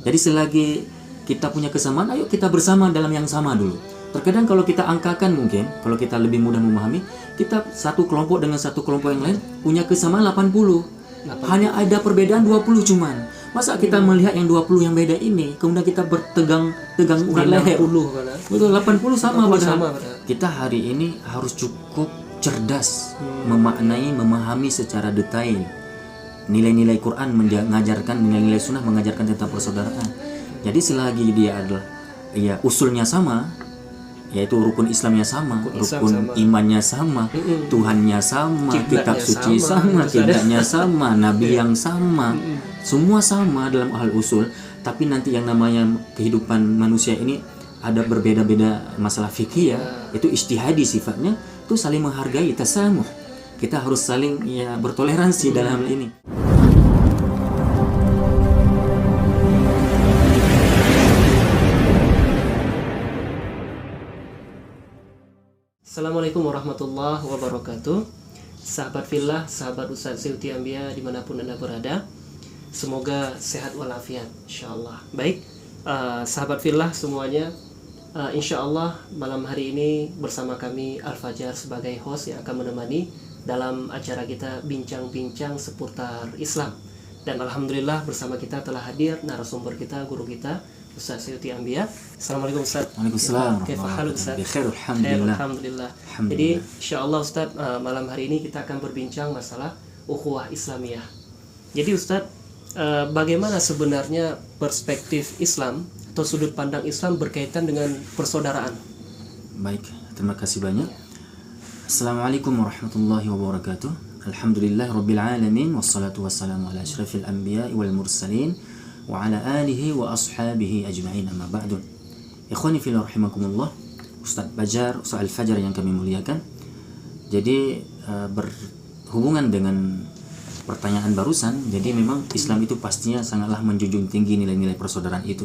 Jadi selagi kita punya kesamaan, ayo kita bersama dalam yang sama dulu. Terkadang kalau kita angkakan mungkin, kalau kita lebih mudah memahami, kita satu kelompok dengan satu kelompok yang lain punya kesamaan 80. Hanya ada perbedaan 20 cuman. Masa kita melihat yang 20 yang beda ini, kemudian kita bertegang urat leher. Betul, 80 sama padahal. Kita hari ini harus cukup cerdas memaknai, memahami secara detail nilai-nilai Quran, mengajarkan nilai-nilai sunnah, mengajarkan tentang persaudaraan. Jadi selagi dia adalah usulnya sama, yaitu rukun Islamnya sama, rukun imannya sama, Tuhannya sama, kitab suci sama, kiblatnya sama, nabi yang sama, semua sama dalam hal usul. Tapi nanti yang namanya kehidupan manusia ini ada berbeda-beda masalah fikih, itu ijtihadi sifatnya, itu saling menghargai, tasamuh. Kita harus saling bertoleransi dalam hal ini. Assalamualaikum warahmatullahi wabarakatuh. Sahabat fillah, sahabat Ustadz Suyuti Ambia dimanapun Anda berada, semoga sehat walafiat insyaallah. Baik, sahabat fillah semuanya, insyaallah malam hari ini bersama kami Al-Fajar sebagai host yang akan menemani dalam acara kita bincang-bincang seputar Islam. Dan alhamdulillah bersama kita telah hadir narasumber kita, guru kita Ustadz Suyuti Ambia. Assalamualaikum Ustadz. Waalaikumsalam. Kaifa Ustadz? Bikhair, alhamdulillah. Alhamdulillah. Jadi insyaallah Ustadz, malam hari ini kita akan berbincang masalah ukhuwah Islamiyah. Jadi Ustadz, bagaimana sebenarnya perspektif Islam atau sudut pandang Islam berkaitan dengan persaudaraan? Baik, terima kasih banyak. Assalamualaikum warahmatullahi wabarakatuh. Alhamdulillah rabbil alamin, wassalatu wassalamu ala asyrafil anbiya'i wal mursalin wa ala alihi wa ashabihi ajma'in, amma ba'du. Ikhwani fillah rahimakumullah, Ustaz Bajar, Ustaz Al-Fajar yang kami muliakan. Jadi berhubungan dengan pertanyaan barusan, jadi memang Islam itu pastinya sangatlah menjunjung tinggi nilai-nilai persaudaraan itu.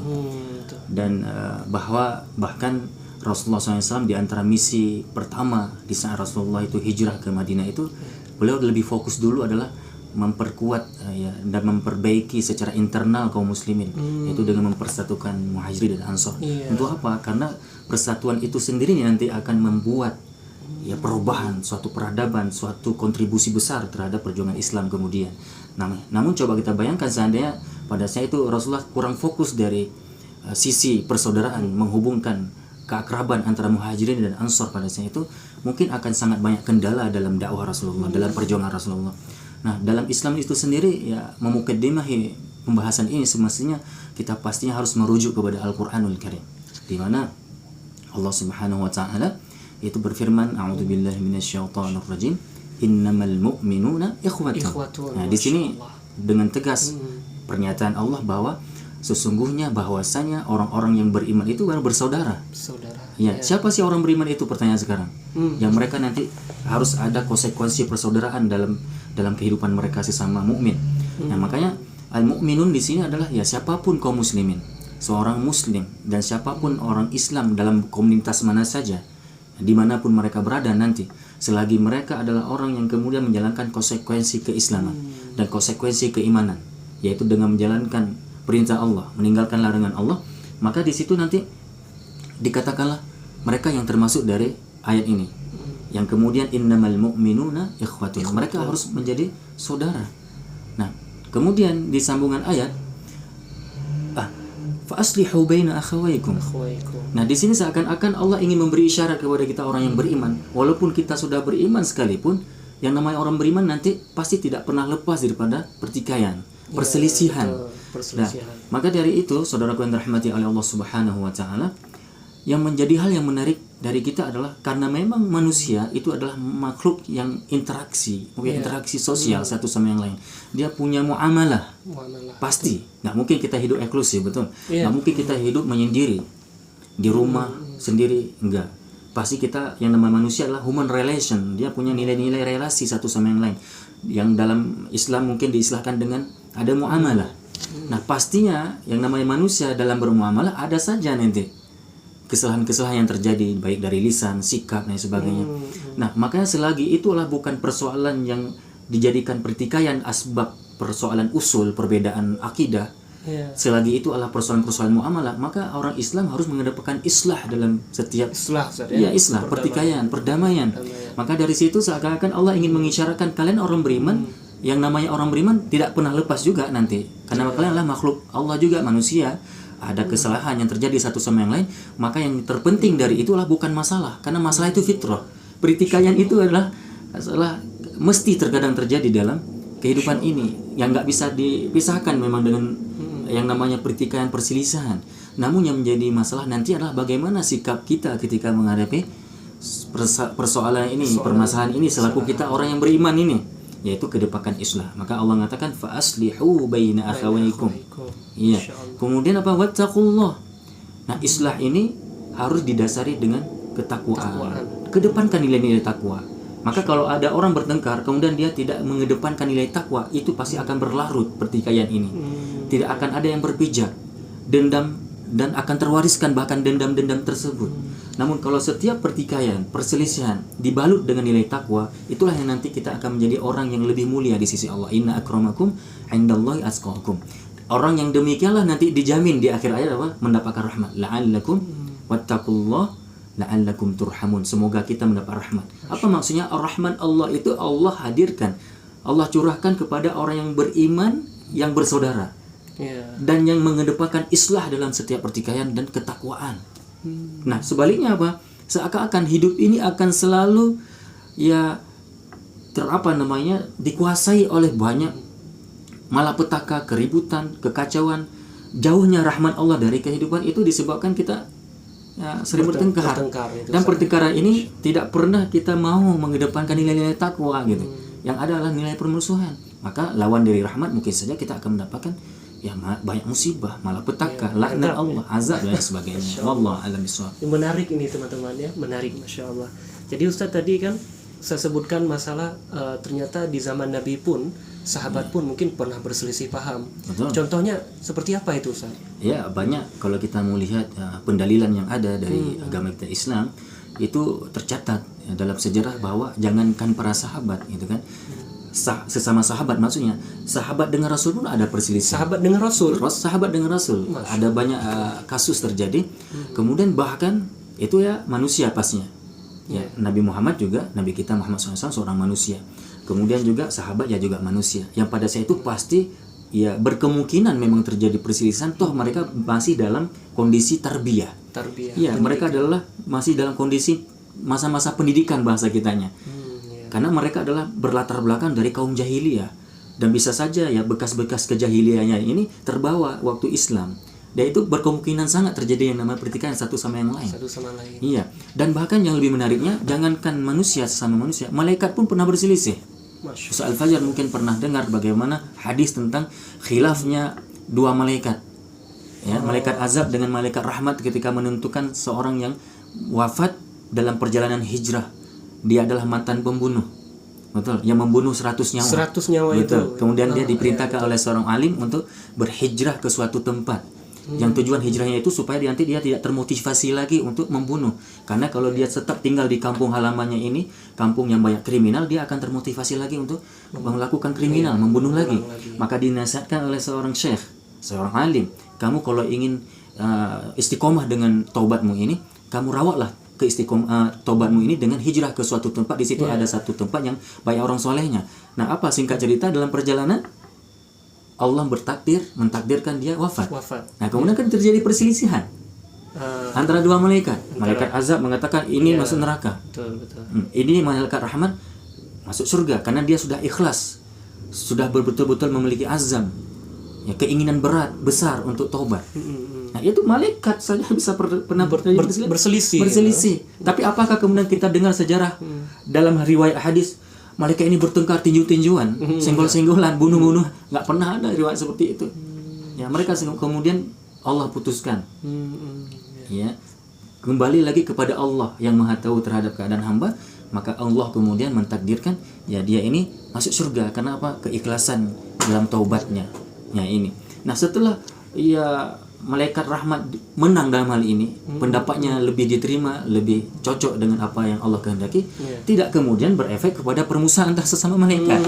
Dan bahkan Rasulullah SAW di antara misi pertama di saat Rasulullah itu hijrah ke Madinah itu, beliau lebih fokus dulu adalah memperkuat dan memperbaiki secara internal kaum muslimin, yaitu dengan mempersatukan muhajirin dan ansor. Untuk apa? Karena persatuan itu sendiri nanti akan membuat perubahan, suatu peradaban, suatu kontribusi besar terhadap perjuangan Islam kemudian. Namun coba kita bayangkan seandainya pada saat itu Rasulullah kurang fokus dari sisi persaudaraan, menghubungkan keakraban antara muhajirin dan ansor pada saat itu, mungkin akan sangat banyak kendala dalam dakwah Rasulullah, dalam perjuangan Rasulullah. Nah, dalam Islam itu sendiri memukaddimahi pembahasan ini semestinya kita pastinya harus merujuk kepada Al-Qur'anul Karim, di mana Allah Subhanahu wa taala itu berfirman, a'udzubillahi minasyaitonir rajim, innamal mu'minuna ikhwatun. Nah, di sini dengan tegas pernyataan Allah bahwa sesungguhnya bahwasanya orang-orang yang beriman itu baru bersaudara. Siapa sih orang beriman itu? Pertanyaan sekarang. Yang mereka nanti harus ada konsekuensi persaudaraan dalam kehidupan mereka sesama mukmin. Nah, makanya al-mu'minun di sini adalah siapapun kaum muslimin, seorang muslim dan siapapun orang Islam dalam komunitas mana saja, dimanapun mereka berada nanti, selagi mereka adalah orang yang kemudian menjalankan konsekuensi keislaman dan konsekuensi keimanan, yaitu dengan menjalankan perintah Allah, meninggalkan larangan Allah, maka di situ nanti dikatakanlah mereka yang termasuk dari ayat ini, yang kemudian innamal mu'minuna ikhwatun, mereka harus menjadi saudara. Nah, kemudian di sambungan ayat fa aslihu baina akhawaykum. Nah, di sini seakan-akan Allah ingin memberi isyarat kepada kita orang yang beriman, walaupun kita sudah beriman sekalipun, yang namanya orang beriman nanti pasti tidak pernah lepas daripada pertikaian, perselisihan. Nah, maka dari itu, saudaraku yang dirahmati oleh Allah Subhanahu wa taala, yang menjadi hal yang menarik dari kita adalah karena memang manusia itu adalah makhluk yang interaksi sosial satu sama yang lain. Dia punya muamalah. Pasti nggak mungkin kita hidup eksklusif, betul? Nggak mungkin kita hidup menyendiri di rumah sendiri, enggak. Pasti kita, yang namanya manusia adalah human relation. Dia punya nilai-nilai relasi satu sama yang lain, yang dalam Islam mungkin diistilahkan dengan ada muamalah. Nah, pastinya yang namanya manusia dalam bermuamalah ada saja nanti kesalahan-kesalahan yang terjadi, baik dari lisan, sikap, dan sebagainya. Nah, makanya selagi itulah bukan persoalan yang dijadikan pertikaian asbab persoalan usul, perbedaan akidah, Ya. Selagi itu adalah persoalan-persoalan muamalah, maka orang Islam harus mengedepankan islah dalam setiap Islah, Ustaz, ya islah, pertikaian, perdamaian. Maka dari situ seakan-akan Allah ingin mengisyaratkan kalian orang beriman, yang namanya orang beriman tidak pernah lepas juga nanti. Karena kalian adalah makhluk Allah juga, manusia. Ada kesalahan yang terjadi satu sama yang lain, maka yang terpenting dari itulah bukan masalah, karena masalah itu fitrah. Pertikaian itu adalah mesti terkadang terjadi dalam kehidupan ini, yang nggak bisa dipisahkan memang dengan yang namanya pertikaian, perselisihan. Namun yang menjadi masalah nanti adalah bagaimana sikap kita ketika menghadapi persoalan ini, permasalahan ini selaku kita orang yang beriman ini, yaitu kedepankan islah. Maka Allah mengatakan fa aslihu baina akhawaykum. Iya. Kemudian apa? Wattaqullah. Nah, islah ini harus didasari dengan ketakwaan. Kedepankan nilai-nilai takwa. Maka kalau ada orang bertengkar kemudian dia tidak mengedepankan nilai takwa, itu pasti akan berlarut pertikaian ini. Tidak akan ada yang berpijak, dendam, dan akan terwariskan bahkan dendam-dendam tersebut. Namun kalau setiap pertikaian, perselisihan dibalut dengan nilai takwa, itulah yang nanti kita akan menjadi orang yang lebih mulia di sisi Allah. Inna akramakum indallahi atqakum. Orang yang demikianlah nanti dijamin di akhir ayat apa? Mendapatkan rahmat. La'allakum wattaqullah la'allakum turhamun. Semoga kita mendapat rahmat. Apa maksudnya ar-Rahman? Allah itu Allah hadirkan, Allah curahkan kepada orang yang beriman, yang bersaudara, dan yang mengedepankan islah dalam setiap pertikaian dan ketakwaan. Nah, sebaliknya apa? Seakan-akan hidup ini akan selalu dikuasai oleh banyak malapetaka, keributan, kekacauan. Jauhnya rahmat Allah dari kehidupan itu disebabkan kita sering bertengkar. Dan pertengkaran ini tidak pernah kita mau mengedepankan nilai-nilai takwa gitu. Yang ada adalah nilai permusuhan. Maka lawan dari rahmat mungkin saja kita akan mendapatkan banyak musibah, malapetaka, laknat Allah, azab dan sebagainya. Wallahu a'lam bishawab. Menarik ini teman-teman ya, menarik, Masya Allah. Jadi Ustaz tadi kan saya sebutkan masalah ternyata di zaman Nabi pun, sahabat pun mungkin pernah berselisih paham. Betul. Contohnya seperti apa itu, Ustaz? Ya, banyak. Kalau kita mau lihat pendalilan yang ada dari agama kita Islam, itu tercatat dalam sejarah bahwa jangankan para sahabat gitu kan. Sesama sahabat, maksudnya sahabat dengan Rasul pun ada perselisihan. Sahabat dengan Rasul. Ada banyak kasus terjadi. Kemudian bahkan itu manusia pasnya. Nabi Muhammad juga, Nabi kita Muhammad SAW seorang manusia. Kemudian juga sahabat juga manusia. Yang pada saat itu pasti berkemungkinan memang terjadi perselisihan. Toh mereka masih dalam kondisi tarbiyah. Mereka adalah masih dalam kondisi masa-masa pendidikan bahasa kitanya. Karena mereka adalah berlatar belakang dari kaum jahiliyah, dan bisa saja bekas-bekas kejahiliahnya ini terbawa waktu Islam. Dan itu berkemungkinan sangat terjadi yang namanya pertikaian satu sama yang lain. Iya. Dan bahkan yang lebih menariknya, jangankan manusia sesama manusia, malaikat pun pernah berselisih. Ustaz Al-Fajar mungkin pernah dengar bagaimana hadis tentang khilafnya dua malaikat. Malaikat azab dengan malaikat rahmat ketika menentukan seorang yang wafat dalam perjalanan hijrah. Dia adalah mantan pembunuh. Betul, yang membunuh 100 nyawa. 100 nyawa. Betul. Itu. Kemudian dia diperintahkan oleh seorang alim untuk berhijrah ke suatu tempat. Yang tujuan hijrahnya itu supaya nanti dia tidak termotivasi lagi untuk membunuh. Karena kalau dia tetap tinggal di kampung halamannya ini, kampung yang banyak kriminal, dia akan termotivasi lagi untuk melakukan kriminal, membunuh lagi. Maka dinasihatkan oleh seorang syekh, seorang alim, kamu kalau ingin istiqomah dengan taubatmu ini, kamu rawatlah ke tobatmu ini dengan hijrah ke suatu tempat. Di situ ada satu tempat yang banyak orang solehnya. Nah, apa singkat cerita dalam perjalanan Allah mentakdirkan dia wafat. Nah, kemudian kan terjadi perselisihan antara dua malaikat. Malaikat azab mengatakan ini masuk neraka. Betul. Ini malaikat rahmat masuk surga karena dia sudah ikhlas, sudah betul-betul memiliki azam, keinginan besar untuk taubat. Nah, itu malaikat saja bisa pernah berselisih. Tapi apakah kemudian kita dengar sejarah dalam riwayat hadis malaikat ini bertengkar tinju-tinjuan, senggol-senggolan, bunuh-bunuh? Nggak pernah ada riwayat seperti itu. Mereka kemudian Allah putuskan. Kembali lagi kepada Allah yang Maha Tahu terhadap keadaan hamba. Maka Allah kemudian mentakdirkan dia ini masuk surga. Karena apa? Keikhlasan dalam taubatnya. Ini. Nah, setelah malaikat rahmat menang dalam hal ini, pendapatnya lebih diterima, lebih cocok dengan apa yang Allah kehendaki, tidak kemudian berefek kepada permusuhan antar sesama malaikat.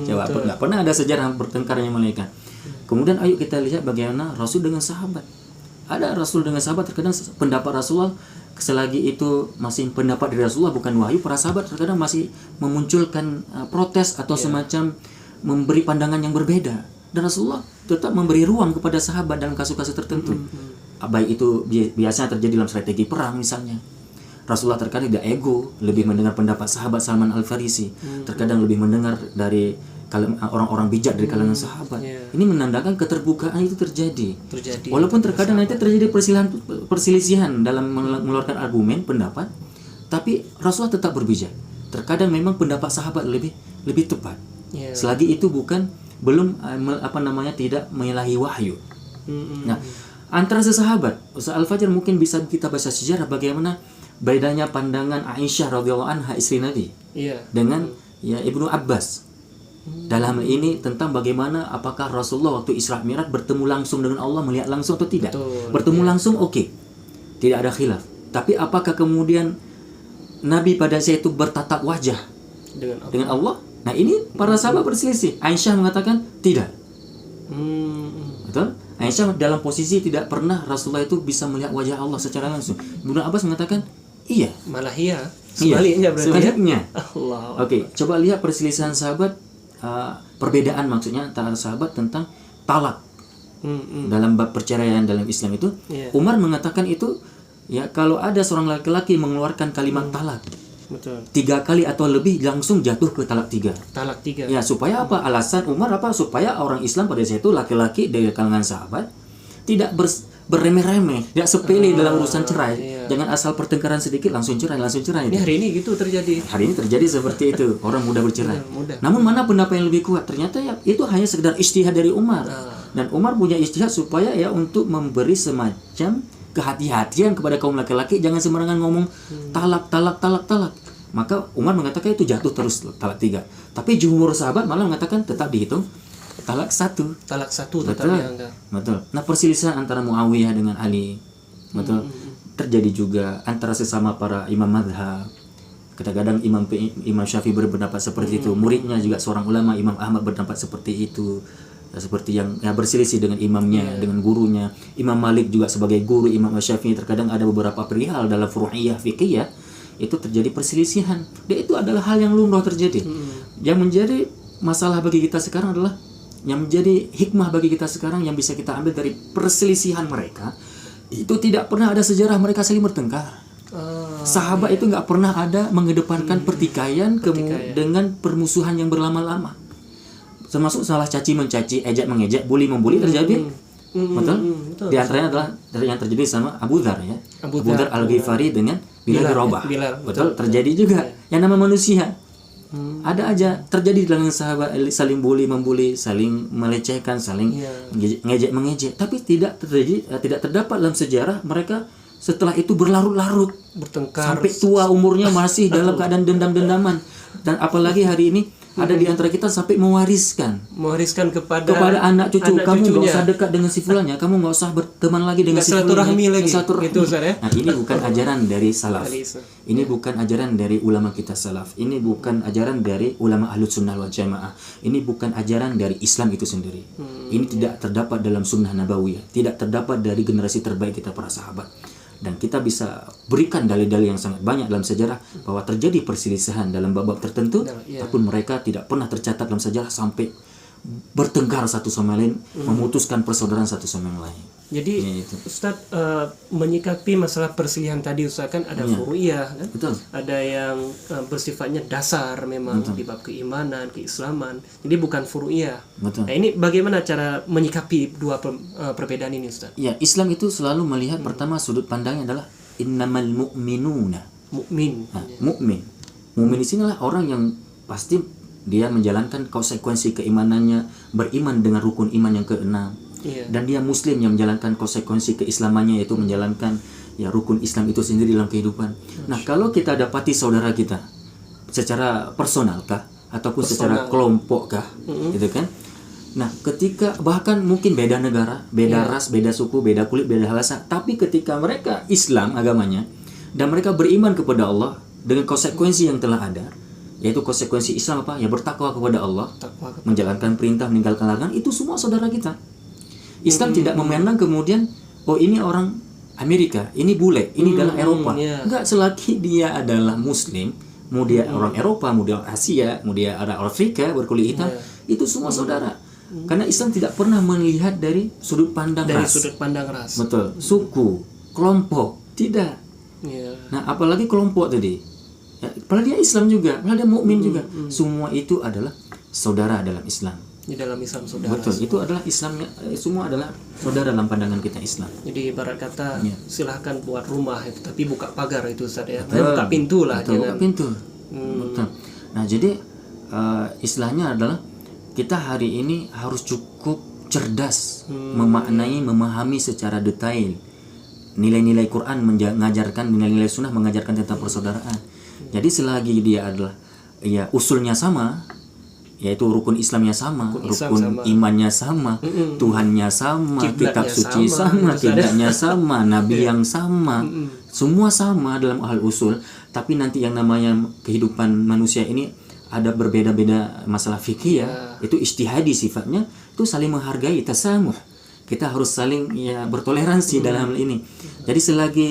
Coba, nggak pernah ada sejarah bertengkarnya malaikat. Kemudian ayo kita lihat bagaimana Rasul dengan sahabat. Ada Rasul dengan sahabat, terkadang pendapat Rasulullah selagi itu masih pendapat dari Rasulullah bukan wahyu, para sahabat terkadang masih memunculkan protes atau semacam memberi pandangan yang berbeda. Dan Rasulullah tetap memberi ruang kepada sahabat dalam kasus-kasus tertentu. Baik itu biasanya terjadi dalam strategi perang misalnya. Rasulullah terkadang tidak ego, lebih mendengar pendapat sahabat Salman Al-Farisi. Terkadang lebih mendengar dari orang-orang bijak dari kalangan sahabat. Ini menandakan keterbukaan itu terjadi. Walaupun terkadang nanti terjadi perselisihan dalam mengeluarkan argumen, pendapat, tapi Rasulullah tetap berbijak. Terkadang memang pendapat sahabat lebih tepat. Selagi itu belum tidak menyalahi wahyu. Nah, antara sesahabat, Ustaz Al-Fajar mungkin bisa kita baca sejarah bagaimana bedanya pandangan Aisyah radhiyallahu anha istri Nabi dengan Ibnu Abbas. Dalam hal ini tentang bagaimana apakah Rasulullah waktu Isra Mi'raj bertemu langsung dengan Allah, melihat langsung atau tidak. Bertemu langsung oke. Tidak ada khilaf. Tapi apakah kemudian Nabi pada saat itu bertatap wajah dengan Allah? Nah, ini para sahabat berselisih. Aisyah mengatakan tidak. Betul? Aisyah dalam posisi tidak pernah Rasulullah itu bisa melihat wajah Allah secara langsung. Ibnu Abbas mengatakan iya. Malah iya. Sebaliknya berarti. Sebaliknya. Allah. Oke, coba lihat perselisihan sahabat, perbedaan maksudnya antara sahabat tentang talak. Dalam bab perceraian dalam Islam itu, Umar mengatakan itu kalau ada seorang laki-laki mengeluarkan kalimat talak, betul, 3 kali atau lebih langsung jatuh ke talak 3. Talak 3. Ya, supaya apa? Alasan Umar apa? Supaya orang Islam pada saat itu laki-laki dari kalangan sahabat tidak beremeh-remeh, tidak sepele dalam urusan cerai. Jangan asal pertengkaran sedikit langsung cerai. Ini hari ini gitu terjadi. Hari ini terjadi seperti itu, orang mudah bercerai. Namun mana pendapat yang lebih kuat? Ternyata itu hanya sekedar ijtihad dari Umar. Dan Umar punya ijtihad supaya untuk memberi semacam kehati-hatian kepada kaum laki-laki, jangan sembarangan ngomong talak. Maka Umar mengatakan itu jatuh terus talak 3. Tapi jumhur sahabat malah mengatakan tetap dihitung talak 1. Talak 1 tetap dianggap. Betul. Nah, perselisihan antara Muawiyah dengan Ali, betul, terjadi juga antara sesama para imam madhab. Kadang-kadang Imam Syafi'i berpendapat seperti itu, muridnya juga seorang ulama Imam Ahmad berpendapat seperti itu. Seperti yang berselisih dengan imamnya, dengan gurunya. Imam Malik juga sebagai guru Imam Syafi'i, terkadang ada beberapa perihal dalam furu'iyah fikih itu terjadi perselisihan. Dan itu adalah hal yang lumrah terjadi. Yang menjadi masalah bagi kita sekarang adalah, yang menjadi hikmah bagi kita sekarang yang bisa kita ambil dari perselisihan mereka, itu tidak pernah ada sejarah mereka saling bertengkar. Sahabat itu nggak pernah ada mengedepankan pertikaian dengan permusuhan yang berlama-lama. Termasuk salah caci mencaci, ejek mengejek, bully membuli terjadi. Betul? Di antaranya adalah yang terjadi sama Abu Dzar Abu Dzar Al-Ghifari dengan Bilal bin Rabah. Betul, terjadi juga. Yang nama manusia. Ada aja terjadi di kalangan sahabat, saling bully membuli, saling melecehkan, saling ngejek mengejek. Tapi tidak terdapat dalam sejarah mereka setelah itu berlarut-larut bertengkar sampai tua umurnya masih dalam keadaan dendam-dendaman. Dan apalagi hari ini ada di antara kita sampai mewariskan kepada anak cucu, kamu nggak usah dekat dengan si fulannya, kamu nggak usah berteman lagi dengan si fulannya, gitu. Nah, ini bukan ajaran dari salaf, ini bukan ajaran dari ulama kita salaf, ini bukan ajaran dari ulama Ahlus Sunnah wal Jamaah, ini bukan ajaran dari Islam itu sendiri. Ini tidak terdapat dalam sunnah nabawiyah, tidak terdapat dari generasi terbaik kita para sahabat. Dan kita bisa berikan dalil-dalil yang sangat banyak dalam sejarah bahwa terjadi perselisihan dalam bab-bab tertentu, tapi mereka tidak pernah tercatat dalam sejarah sampai bertengkar satu sama lain, memutuskan persaudaraan satu sama yang lain. Jadi Ustadz menyikapi masalah perselisihan tadi, Ustadz, kan ada furu'iyah kan? Betul. Ada yang bersifatnya dasar memang di bab keimanan, keislaman. Jadi bukan furu'iyah. Betul. Nah, ini bagaimana cara menyikapi dua perbedaan ini, Ustadz? Ya, Islam itu selalu melihat pertama sudut pandangnya adalah innamal mu'minuna. Mukmin. Nah, mukmin. Mukmin di sinilah orang yang pasti dia menjalankan konsekuensi keimanannya, beriman dengan rukun iman yang ke-6. Dan dia muslim yang menjalankan konsekuensi keislamannya, yaitu menjalankan rukun Islam itu sendiri dalam kehidupan. Nah, kalau kita dapati saudara kita secara personal kah ataupun secara kelompok kah, gitu kan? Nah, ketika bahkan mungkin beda negara, beda ras, beda suku, beda kulit, beda bahasa, tapi ketika mereka Islam agamanya dan mereka beriman kepada Allah dengan konsekuensi yang telah ada, yaitu konsekuensi Islam apa? Ya bertakwa kepada Allah, menjalankan perintah, meninggalkan larangan, itu semua saudara kita. Islam tidak memandang kemudian oh ini orang Amerika, ini bule, ini adalah Eropa. Enggak, selagi dia adalah Muslim, mau dia orang Eropa, mau dia Asia, mau dia orang Afrika berkulit hitam, itu semua saudara. Karena Islam tidak pernah melihat dari sudut pandang ras. Betul, suku, kelompok, tidak. Nah, apalagi kelompok tadi. Ya, padahal dia Islam juga, padahal dia mukmin juga. Semua itu adalah saudara dalam Islam. Di dalam Islam saudara. Betul, semua. Itu adalah Islamnya, semua adalah saudara dalam pandangan kita Islam. Jadi ibarat kata silahkan buat rumah itu, tapi buka pagar itu Ustaz ya. Buka pintu lah. Betul, buka pintu. Betul. Nah, jadi istilahnya adalah kita hari ini harus cukup cerdas memaknai, memahami secara detail nilai-nilai Quran, mengajarkan nilai-nilai sunnah, mengajarkan tentang persaudaraan. Jadi selagi dia adalah ya usulnya sama, yaitu rukun Islamnya sama, rukun imannya sama, Tuhannya sama, kitab suci sama, kiblatnya sama, nabi yang sama, semua sama dalam hal usul. Tapi nanti yang namanya kehidupan manusia ini ada berbeda-beda masalah fikih ya, itu ijtihadi sifatnya, itu saling menghargai, tasamuh. Kita harus saling ya bertoleransi dalam hal ini. Jadi selagi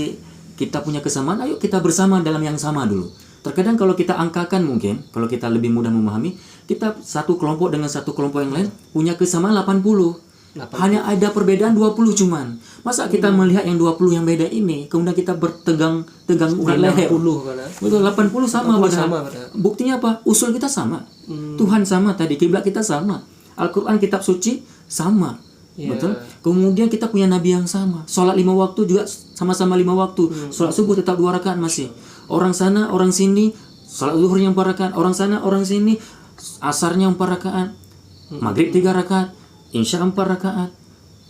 kita punya kesamaan, ayo kita bersama dalam yang sama dulu. Terkadang kalau kita angkakan mungkin, kalau kita lebih mudah memahami, kita satu kelompok dengan satu kelompok yang lain punya kesamaan 80. Hanya ada perbedaan 20 cuman. Masa kita melihat yang 20 yang beda ini, kemudian kita bertegang urat leher. Betul, 80 sama padahal. Buktinya apa? Usul kita sama. Tuhan sama tadi, kiblat kita sama. Al-Qur'an kitab suci sama. Betul. Kemudian kita punya nabi yang sama. Salat 5 waktu juga sama-sama 5 waktu. Salat subuh tetap 2 rakaat masih. Orang sana, orang sini, salat zuhurnya 4 rakaat. Orang sana, orang sini, asarnya 4 rakaat. Maghrib 3 rakaat. Insya 4 rakaat.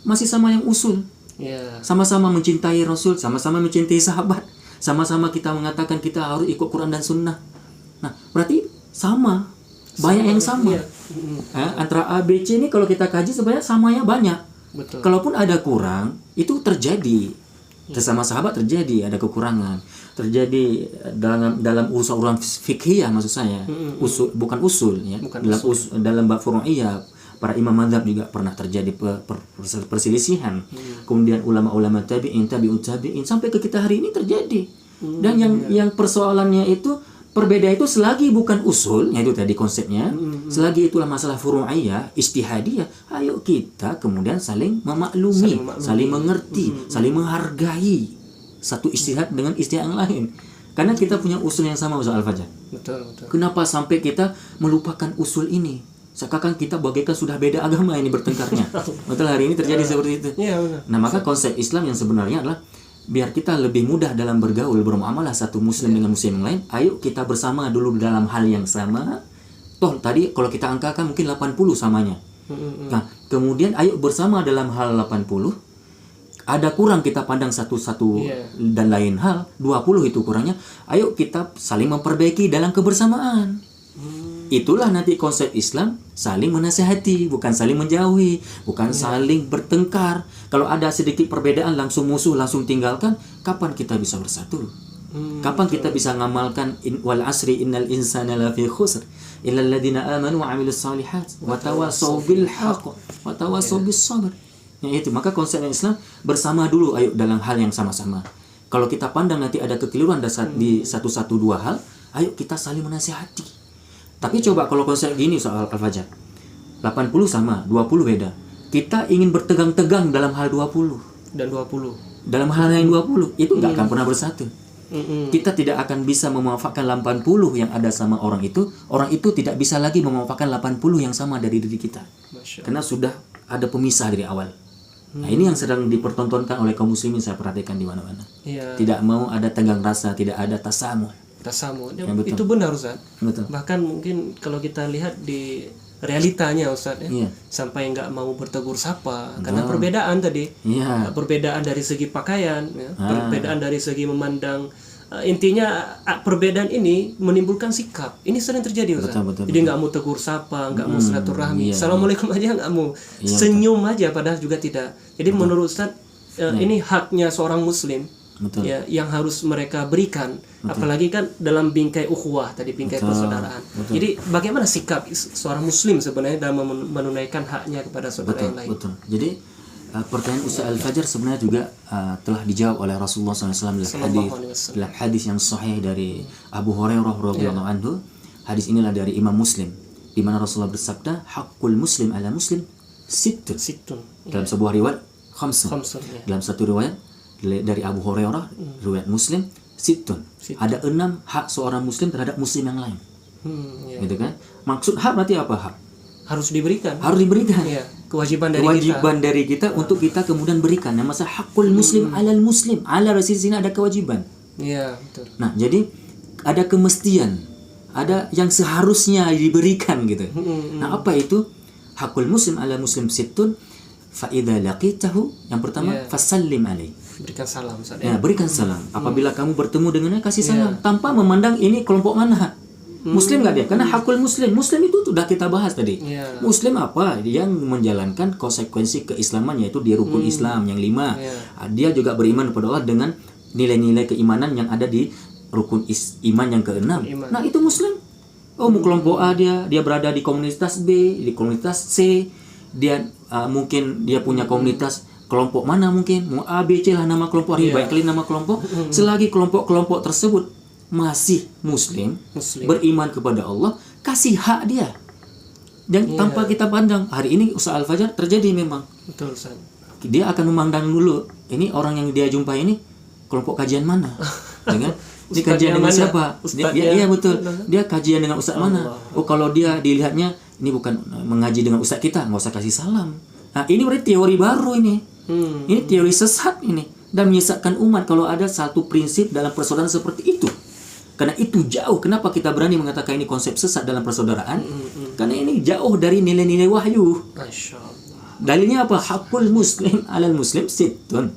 Masih sama yang usul. Sama-sama mencintai Rasul, sama-sama mencintai sahabat. Sama-sama kita mengatakan kita harus ikut Quran dan Sunnah. Nah, berarti sama. Banyak yang sama. Antara A, B, C ini kalau kita kaji sebenarnya samanya banyak. Betul. Kalaupun ada kurang, itu terjadi. Sesama sahabat terjadi, ada kekurangan. Terjadi dalam urusan fikih maksud saya. Usul, bukan usul ya. Dalam bab furu'iyah, para imam mazhab juga pernah terjadi perselisihan. Kemudian ulama-ulama tabi'in, tabi'ut tabi'in sampai ke kita hari ini terjadi. Dan yang persoalannya itu perbedaan itu selagi bukan usul, yaitu tadi konsepnya, selagi itulah masalah furu'iyah, ijtihadiyah, ayo kita kemudian saling memaklumi, saling mengerti, saling menghargai satu ijtihad dengan ijtihad yang lain. Karena kita punya usul yang sama, Ustaz Al-Fajar. Betul. Kenapa sampai kita melupakan usul ini? Seakan kita bagaikan sudah beda agama ini bertengkarnya. Betul, hari ini terjadi seperti itu. Nah, maka konsep Islam yang sebenarnya adalah biar kita lebih mudah dalam bergaul, bermuamalah satu muslim dengan muslim yang lain, ayo kita bersama dulu dalam hal yang sama. Toh tadi kalau kita angkakan mungkin 80 samanya. Nah, kemudian ayo bersama dalam hal 80. Ada kurang kita pandang satu-satu dan lain hal, 20 itu kurangnya. Ayo kita saling memperbaiki dalam kebersamaan. Itulah nanti konsep Islam, saling menasihati, bukan saling menjauhi, bukan saling bertengkar. Kalau ada sedikit perbedaan langsung musuh, langsung tinggalkan, kapan kita bisa bersatu? Kapan kita bisa ngamalkan wal asri innal insana lafi khusr illal ladzina amanu wa 'amilus shalihat wa tawassaw bil haqq wa tawassaw bis sabr. Ya itu, maka konsep Islam bersama dulu ayo dalam hal yang sama-sama. Kalau kita pandang nanti ada kekeliruan di satu dua hal, ayo kita saling menasihati. Tapi coba kalau konsep gini soal Al-Fajar, 80 sama, 20 beda. Kita ingin bertegang-tegang dalam hal 20 dan 20. Dalam hal yang 20 itu nggak akan pernah bersatu. Kita tidak akan bisa memanfaatkan 80 yang ada sama orang itu tidak bisa lagi memanfaatkan 80 yang sama dari diri kita. Karena sudah ada pemisah dari awal. Nah, ini yang sedang dipertontonkan oleh kaum muslimin, saya perhatikan di mana-mana. Tidak mau ada tegang rasa, tidak ada tasamuh. Ya, itu benar Ustaz. Betul. Bahkan mungkin kalau kita lihat di realitanya Ustaz ya, sampai nggak mau bertegur sapa karena perbedaan tadi. Perbedaan dari segi pakaian ya, perbedaan dari segi memandang, intinya perbedaan ini menimbulkan sikap. Ini sering terjadi Ustaz. Betul. Jadi nggak mau tegur sapa, nggak mau silaturahmi, assalamualaikum aja nggak mau, senyum aja padahal juga tidak. Jadi menurut Ustaz ini haknya seorang muslim. Ya, yang harus mereka berikan. Apalagi kan dalam bingkai ukhuwah tadi, bingkai persaudaraan. Jadi bagaimana sikap seorang muslim sebenarnya dalam menunaikan haknya kepada saudara yang lain? Jadi pertanyaan Ustaz Al-Fajar sebenarnya juga telah dijawab oleh Rasulullah SAW dalam hadis yang sahih dari Abu Hurairah radhiyallahu anhu. Hadis inilah dari Imam Muslim, di mana Rasulullah bersabda, "Haqqul muslim ala muslim sittun." Dalam sebuah riwayat khamsun. Dalam satu riwayat dari Abu Hurairah, riwayat Muslim, sittun. Ada 6 hak seorang muslim terhadap muslim yang lain. Gitu kan? Maksud hak berarti apa? Hak harus diberikan. Ya, kewajiban dari kita untuk kita kemudian berikan. Yang masa hakul muslim alal muslim. Ala di sini ada kewajiban. Iya, betul. Nah, jadi ada kemestian, ada yang seharusnya diberikan gitu. Nah, apa itu? Hakul muslim ala muslim sittun. Fa idza laqitahu, yang pertama fasallim alaihi. Berikan salam, ya, berikan salam. Apabila kamu bertemu dengannya, kasih salam tanpa memandang ini kelompok mana. Muslim nggak dia? Karena hakul muslim itu sudah kita bahas tadi. Muslim apa? Yang menjalankan konsekuensi keislaman, yaitu dia rukun Islam yang 5. Dia juga beriman kepada Allah dengan nilai-nilai keimanan yang ada di rukun iman yang ke-6. Nah, itu muslim. Oh, kelompok A dia berada di komunitas B, di komunitas C. Dia mungkin dia punya komunitas kelompok mana mungkin, mau A, B, C lah nama kelompok, banyak kali nama kelompok. Selagi kelompok-kelompok tersebut masih muslim, beriman kepada Allah, kasih hak dia. Dan tanpa kita pandang, hari ini Ustaz Al-Fajar terjadi memang. Betul, Ustaz. Dia akan memandang dulu, ini orang yang dia jumpai ini kelompok kajian mana? Ya kan? Ini kajian dengan siapa? Iya betul. Dia kajian dengan ustaz mana? Oh, kalau dia dilihatnya ini bukan mengaji dengan ustaz kita, nggak usah kasih salam. Nah, ini berarti teori baru ini. Ini teori sesat ini, dan menyesatkan umat kalau ada satu prinsip dalam persaudaraan seperti itu. Karena itu jauh. Kenapa kita berani mengatakan ini konsep sesat dalam persaudaraan? Karena ini jauh dari nilai-nilai wahyu. Masya Allah. Dalilnya apa? Hakul muslim alal muslim sittun.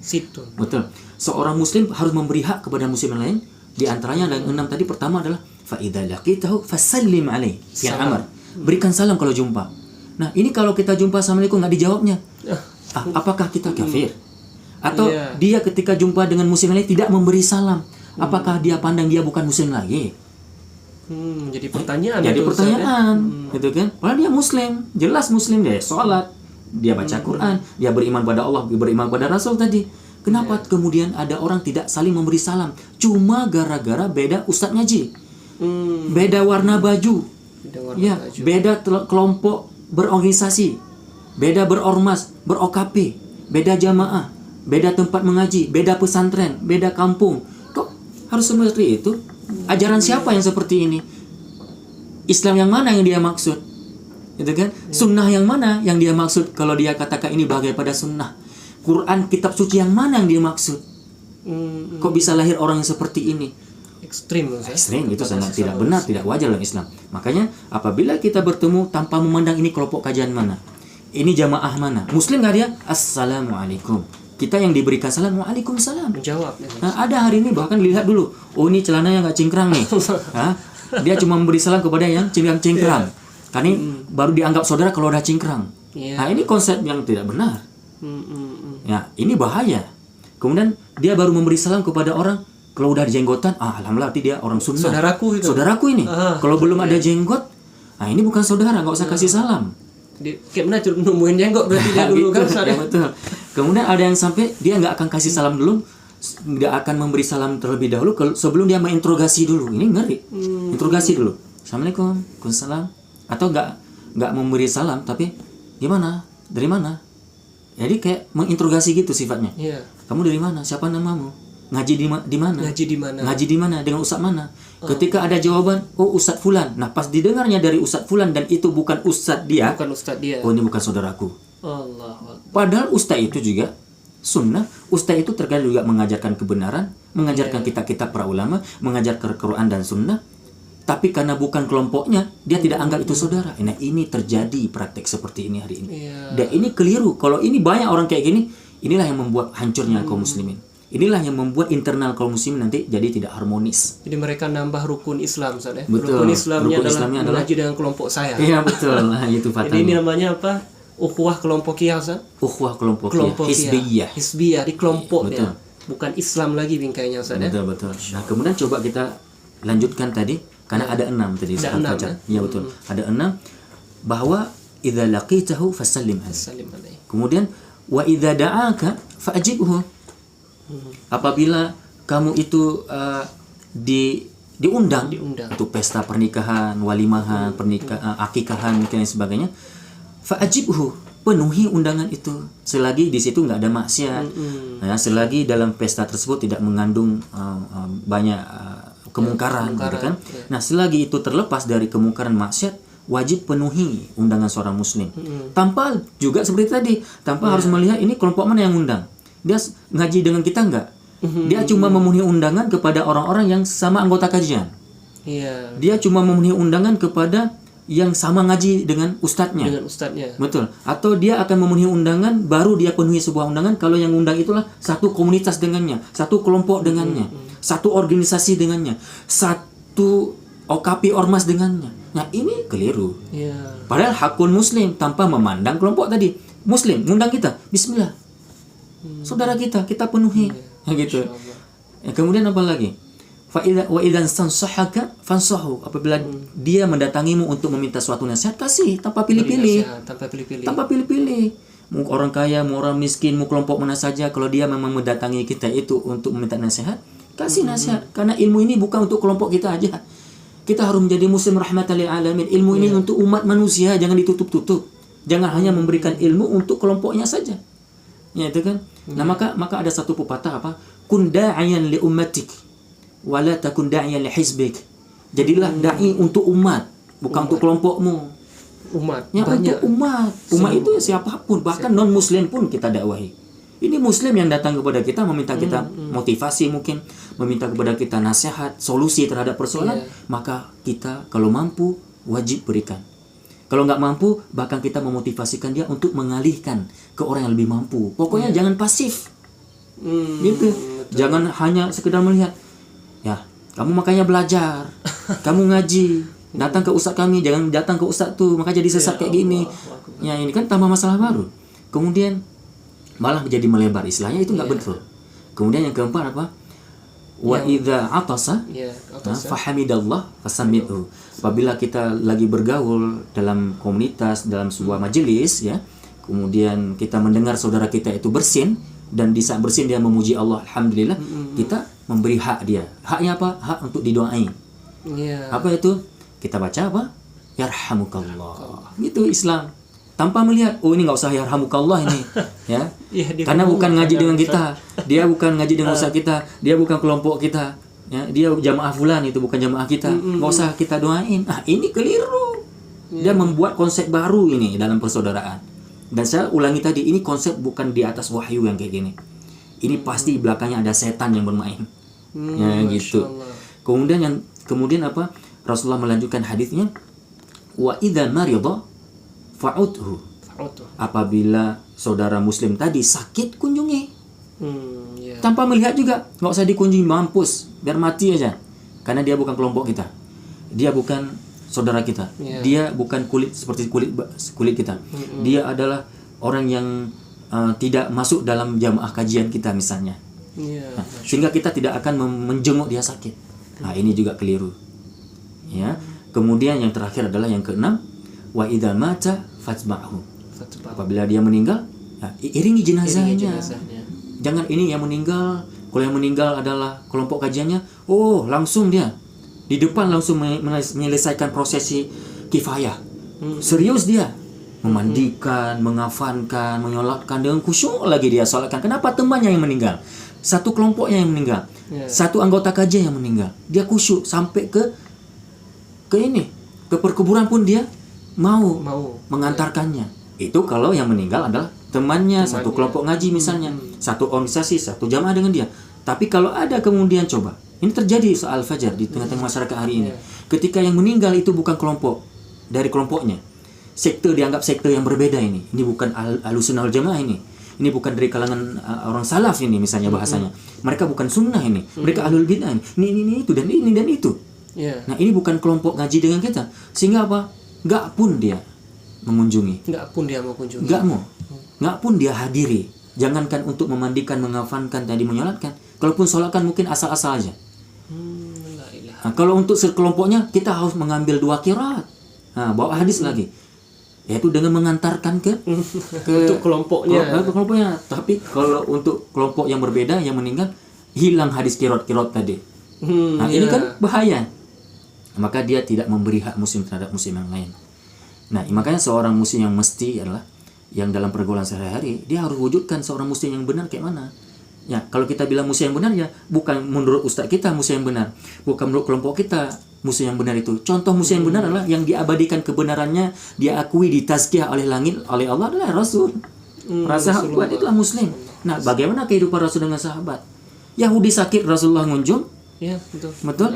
Betul. Seorang muslim harus memberi hak kepada muslim yang lain. Di antaranya ada 6 tadi. Pertama adalah fa idza laqitahu fasallim alaihi. Fi'il amr. Berikan salam kalau jumpa. Nah, ini kalau kita jumpa assalamualaikum nggak dijawabnya. Apakah kita kafir? Atau dia ketika jumpa dengan muslim lain tidak memberi salam? Apakah dia pandang dia bukan muslim lagi? Jadi pertanyaan. Gitu kan? Padahal dia muslim, jelas muslim, dia sholat, dia baca Quran, dia beriman pada Allah, beriman pada Rasul tadi. Kenapa kemudian ada orang tidak saling memberi salam? Cuma gara-gara beda ustadz ngaji, beda warna baju, beda kelompok berorganisasi, beda berormas, ber-OKP, beda jamaah, beda tempat mengaji, beda pesantren, beda kampung. Kok harus seperti itu? Ajaran siapa yang seperti ini? Islam yang mana yang dia maksud? Gitu kan? Sunnah yang mana yang dia maksud kalau dia katakan ini bagai pada sunnah? Quran, kitab suci yang mana yang dia maksud? Kok bisa lahir orang yang seperti ini? Ekstrim, itu sangat tidak benar, tidak wajar dalam Islam. Makanya apabila kita bertemu tanpa memandang ini kelompok kajian mana, ini jamaah mana, muslim nggak dia? Assalamualaikum. Kita yang diberikan salam, waalaikumsalam. Menjawab. Nah, ada hari ini bahkan dilihat dulu, oh ini celananya nggak cingkrang nih. Dia cuma memberi salam kepada yang cingkrang. Karena ini baru dianggap saudara kalau udah cingkrang. Nah, ini konsep yang tidak benar. Ya, ini bahaya. Kemudian dia baru memberi salam kepada orang kalau udah jenggotan, alhamdulillah berarti dia orang sunnah. Saudaraku ini. Kalau belum ada jenggot, nah ini bukan saudara, nggak usah kasih salam. Kayak mana nemuin jenggot berarti dia dulu kan? Ya, betul. Kemudian ada yang sampai dia nggak akan kasih salam dulu, nggak akan memberi salam terlebih dahulu sebelum dia menginterogasi dulu. Ini ngeri. Interogasi dulu. Assalamualaikum, waalaikumsalam. Atau nggak memberi salam tapi gimana? Dari mana? Jadi kayak menginterogasi gitu sifatnya. Kamu dari mana? Siapa namamu? Ngaji di mana? Ngaji di mana? Dengan ustaz mana? Ketika ada jawaban, oh ustaz fulan. Nah, pas didengarnya dari ustaz fulan dan itu bukan ustaz dia. Oh, ini bukan saudaraku. Padahal ustaz itu juga sunnah. Ustaz itu terkadang juga mengajarkan kebenaran, mengajarkan kitab-kitab para ulama, mengajarkan Quran dan sunnah. Tapi karena bukan kelompoknya, dia tidak anggap itu saudara. Nah, ini terjadi praktek seperti ini hari ini. Dan ini keliru. Kalau ini banyak orang kayak gini, inilah yang membuat hancurnya kaum muslimin. Inilah yang membuat internal kaum muslimin nanti jadi tidak harmonis. Jadi mereka nambah rukun Islam, Ustaz ya. Betul. Rukun Islamnya adalah mengaji dengan kelompok saya. Iya, betul. Nah, itu fatalnya. Jadi ini namanya apa? Ukhuwah kelompokiyah, Ustaz. Ukhuwah kelompokiyah. Hisbiyah di kelompok ya. Bukan Islam lagi bingkainya, Ustaz ya. Betul. Nah, kemudian coba kita lanjutkan tadi. Karena ada 6 tadi ada 6, ya betul. Ada 6 bahwa idza laqitahu fasallim alaihi. Kemudian Wa idza da'aka fa'ajibhu. Apabila kamu itu diundang untuk pesta pernikahan, walimahan, akikahan mungkin dan sebagainya, fa'ajibhu, penuhi undangan itu selagi di situ nggak ada maksiat, ya, selagi dalam pesta tersebut tidak mengandung banyak kemungkaran, gitu kan. Nah, selagi itu terlepas dari kemungkaran maksiat, wajib penuhi undangan seorang muslim. Tanpa juga seperti tadi, tanpa harus melihat ini kelompok mana yang undang. Dia ngaji dengan kita enggak? Dia cuma memenuhi undangan kepada orang-orang yang sama anggota kajian. Dia cuma memenuhi undangan kepada yang sama ngaji dengan ustadznya. Betul. Atau dia akan memenuhi undangan, baru dia penuhi sebuah undangan kalau yang undang itulah satu komunitas dengannya, satu kelompok dengannya, satu organisasi dengannya, satu OKP ormas dengannya. Nah, ini keliru. Padahal hakun muslim tanpa memandang kelompok tadi. Muslim ngundang kita, bismillah. Saudara kita penuhi. Gitu. Kemudian apa lagi? Wa idzan sansahaka fansahu. Apabila dia mendatangimu untuk meminta suatu nasihat, kasih tanpa pilih-pilih. Tanpa pilih-pilih. Mau orang kaya, mau orang miskin, mau kelompok mana saja, kalau dia memang mendatangi kita itu untuk meminta nasihat, kasih nasihat. Karena ilmu ini bukan untuk kelompok kita aja. Kita harus menjadi muslim rahmatan lil alamin. Ilmu ini untuk umat manusia, jangan ditutup-tutup. Jangan hanya memberikan ilmu untuk kelompoknya saja. Ya, itu kan. Nah, maka ada satu pepatah apa? Kun da'iyan li ummatik wa la takun da'iyan li hizbik. Jadilah dai untuk umat, bukan untuk kelompokmu. Ya, untuk umat. Umat itu siapapun, bahkan non muslim pun kita dakwahi. Ini muslim yang datang kepada kita meminta kita motivasi, mungkin meminta kepada kita nasihat, solusi terhadap persoalan, maka kita kalau mampu wajib berikan. Kalau nggak mampu, bahkan kita memotivasikan dia untuk mengalihkan ke orang yang lebih mampu. Pokoknya jangan pasif, gitu. Betul. Jangan hanya sekedar melihat. Ya, kamu makanya belajar, kamu ngaji, datang ke ustaz kami, jangan datang ke ustaz tuh, maka jadi sesat kayak gini. Ya, ini kan tambah masalah baru. Kemudian malah menjadi melebar, istilahnya itu nggak betul. Kemudian yang keempat apa? Wa idza atasa fahamidallah fasammithu. Apabila kita lagi bergaul dalam komunitas, dalam sebuah majelis, ya, kemudian kita mendengar saudara kita itu bersin, dan di saat bersin dia memuji Allah, alhamdulillah, kita memberi hak dia. Haknya apa? Hak untuk didoain. Apa itu? Kita baca apa? Yarhamukallah. Gitu Islam. Tanpa melihat, oh ini nggak usah yarhamukallah ini, ya, karena bukan ngaji dengan kita, dia bukan ngaji dengan ustaz kita, dia bukan kelompok kita, ya, dia jamaah fulan, itu bukan jamaah kita, nggak usah kita doain. Ini keliru. Dia membuat konsep baru ini dalam persaudaraan. Dan saya ulangi tadi, ini konsep bukan di atas wahyu yang kayak gini. Ini pasti belakangnya ada setan yang bermain, ya gitu. Kemudian apa? Rasulullah melanjutkan hadisnya, wa idza marida fa'udhu. Apabila saudara muslim tadi sakit, kunjungi. Tanpa melihat juga, nggak usah dikunjungi, mampus, biar mati aja. Karena dia bukan kelompok kita, dia bukan saudara kita, dia bukan kulit seperti kulit kita. Dia adalah orang yang tidak masuk dalam jamaah kajian kita misalnya. Sehingga kita tidak akan menjenguk dia sakit. Ini juga keliru. Ya. Kemudian yang terakhir adalah yang keenam, wa idza mata fatba'hu. Apabila dia meninggal, iringi jenazahnya. Jangan ini yang meninggal, kalau yang meninggal adalah kelompok kajiannya, langsung dia di depan langsung menyelesaikan prosesi kifayah. Serius dia memandikan, mengafankan, menyolatkan dengan khusyuk lagi dia solatkan. Kenapa? Temannya yang meninggal, satu kelompoknya yang meninggal, satu anggota kajian yang meninggal. Dia khusyuk sampai ke perkuburan pun dia mau mengantarkannya. Itu kalau yang meninggal adalah temannya, satu kelompok ngaji misalnya, satu organisasi, satu jamaah dengan dia. Tapi kalau ada kemudian, coba, ini terjadi soal fajar di tengah-tengah masyarakat hari ini. Ketika yang meninggal itu bukan kelompok dari kelompoknya, sekte, dianggap sekte yang berbeda ini. Ini bukan Ahlussunnah wal Jamaah ini. Ini bukan dari kalangan orang salaf ini misalnya bahasanya. Mereka bukan sunnah ini. Mereka ahlul bid'ah ini itu dan ini dan itu. Nah, ini bukan kelompok ngaji dengan kita. Sehingga apa? Nggak pun dia mengunjungi. Nggak pun dia hadiri. Jangankan untuk memandikan, mengafankan, tadi menyolatkan. Kalaupun sholatkan mungkin asal-asal aja. Nah, kalau untuk sekelompoknya kita harus mengambil 2 qiraat. Bawa hadis lagi. yaitu dengan mengantarkan ke Untuk kelompoknya. kelompoknya. Tapi kalau untuk kelompok yang berbeda yang meninggal, hilang hadis kirot tadi. Nah, ini kan bahaya. Maka dia tidak memberi hak muslim terhadap muslim yang lain. Nah, makanya seorang muslim yang mesti adalah yang dalam pergaulan sehari-hari, dia harus wujudkan seorang muslim yang benar kayak mana. Ya, kalau kita bilang muslim yang benar, ya bukan menurut ustaz kita muslim yang benar, bukan menurut kelompok kita muslim yang benar itu. Contoh muslim yang benar adalah yang diabadikan kebenarannya, dia akui, ditazkiyah oleh langit, oleh Allah adalah Rasul. Para sahabat itulah muslim. Nah, bagaimana kehidupan Rasul dengan sahabat? Yahudi sakit, Rasulullah ngunjung. Ya, Betul.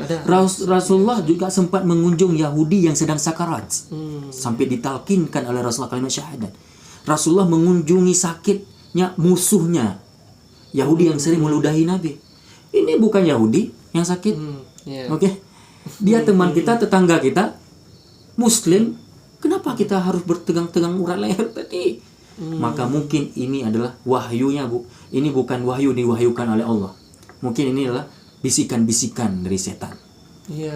Rasulullah juga sempat mengunjung Yahudi yang sedang sakarat. Sampai ditalkinkan oleh Rasulullah kalimat syahadat. Rasulullah mengunjungi sakitnya musuhnya, Yahudi yang sering meludahi Nabi. Ini bukan Yahudi yang sakit. Oke. Dia teman kita, tetangga kita, muslim. Kenapa kita harus bertegang-tegang urat leher tadi? Maka mungkin ini adalah wahyunya, Bu. Ini bukan wahyu diwahyukan oleh Allah. Mungkin ini adalah bisikan-bisikan dari setan. Ya,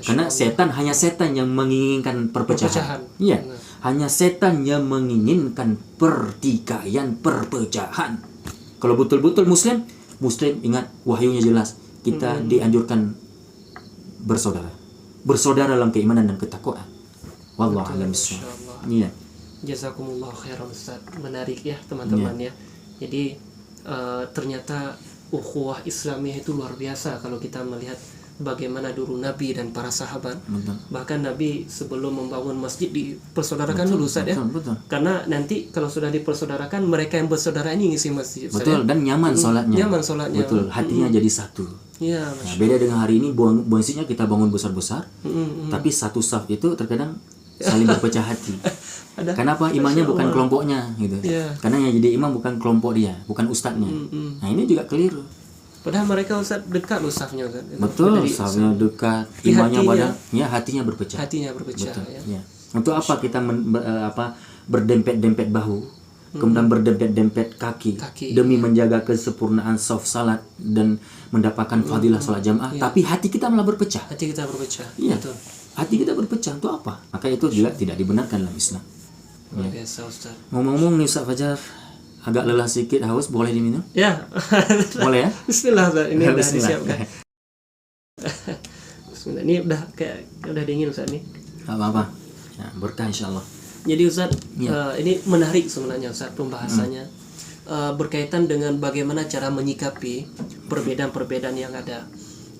karena setan hanya setan yang menginginkan perpecahan. Iya. Hanya setan yang menginginkan pertikaian, perpecahan. Kalau betul-betul muslim ingat wahyunya jelas. Kita dianjurkan bersaudara. Bersaudara dalam keimanan dan ketakwaan. Wallahu a'lam bishawab. Iya. Jazakumullah khairan Ustaz. Menarik ya teman-teman ya. Jadi ternyata ukhuwah Islamiyah itu luar biasa kalau kita melihat bagaimana dulu Nabi dan para sahabat. Betul. Bahkan Nabi sebelum membangun masjid dipersaudarakan dulu Ustaz ya. Betul. Karena nanti kalau sudah dipersaudarakan, mereka yang bersaudara ini ngisi masjid Ustaz. Betul, dan nyaman sholatnya. Nyaman sholatnya. Betul, hatinya jadi satu. Ya, nah, beda dengan hari ini bonsinya kita bangun besar-besar. Tapi satu saf itu terkadang saling berpecah hati. Kenapa? Imannya bukan kelompoknya gitu. Karena yang jadi imam bukan kelompok dia, bukan ustadznya. Nah, ini juga keliru. Padahal mereka Ustaz dekat loh safnya kan. Betul, safnya dekat, imannya hatinya berpecah. Hatinya berpecah. Betul, ya. Untuk apa kita berdempet-dempet bahu, kemudian berdempet-dempet kaki demi menjaga kesempurnaan saf salat dan mendapatkan fadilah salat jamaah, tapi hati kita malah berpecah. Hati kita berpecah. Iya. Betul. Hati kita berpecah untuk apa? Maka itu juga tidak dibenarkan dalam Islam. Luar biasa Ustaz. Ngomong-ngomong nih Ustaz Fajar, agak lelah sedikit, haus, boleh diminum? Ya. Boleh ya? Bismillah Ustaz, ini udah Bismillah. disiapkan. Bismillah. Ini udah dingin Ustaz nih. Gak apa-apa. Ya, berkah insyaallah. Jadi Ustaz, ini menarik sebenarnya Ustaz pembahasannya. Berkaitan dengan bagaimana cara menyikapi perbedaan-perbedaan yang ada.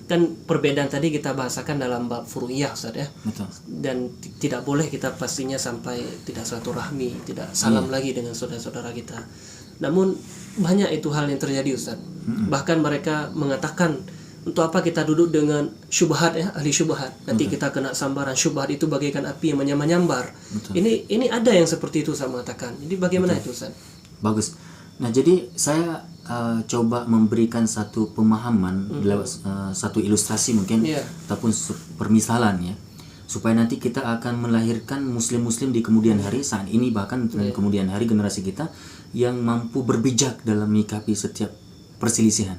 Kan perbedaan tadi kita bahasakan dalam bab furu'iyah Ustaz ya. Betul. Dan tidak boleh kita pastinya sampai tidak silaturahmi, tidak salam lagi dengan saudara-saudara kita. Namun banyak itu hal yang terjadi Ustaz. Bahkan mereka mengatakan, untuk apa kita duduk dengan syubhat ya, ahli syubhat. Nanti kita kena sambaran. Syubhat itu bagaikan api yang menyambar. Ini ada yang seperti itu saya mengatakan. Jadi bagaimana itu Ustaz? Bagus. Nah, jadi saya coba memberikan satu pemahaman lewat satu ilustrasi mungkin ataupun permisalan ya, supaya nanti kita akan melahirkan muslim-muslim di kemudian hari, saat ini bahkan dan kemudian hari generasi kita yang mampu berbijak dalam menyikapi setiap perselisihan.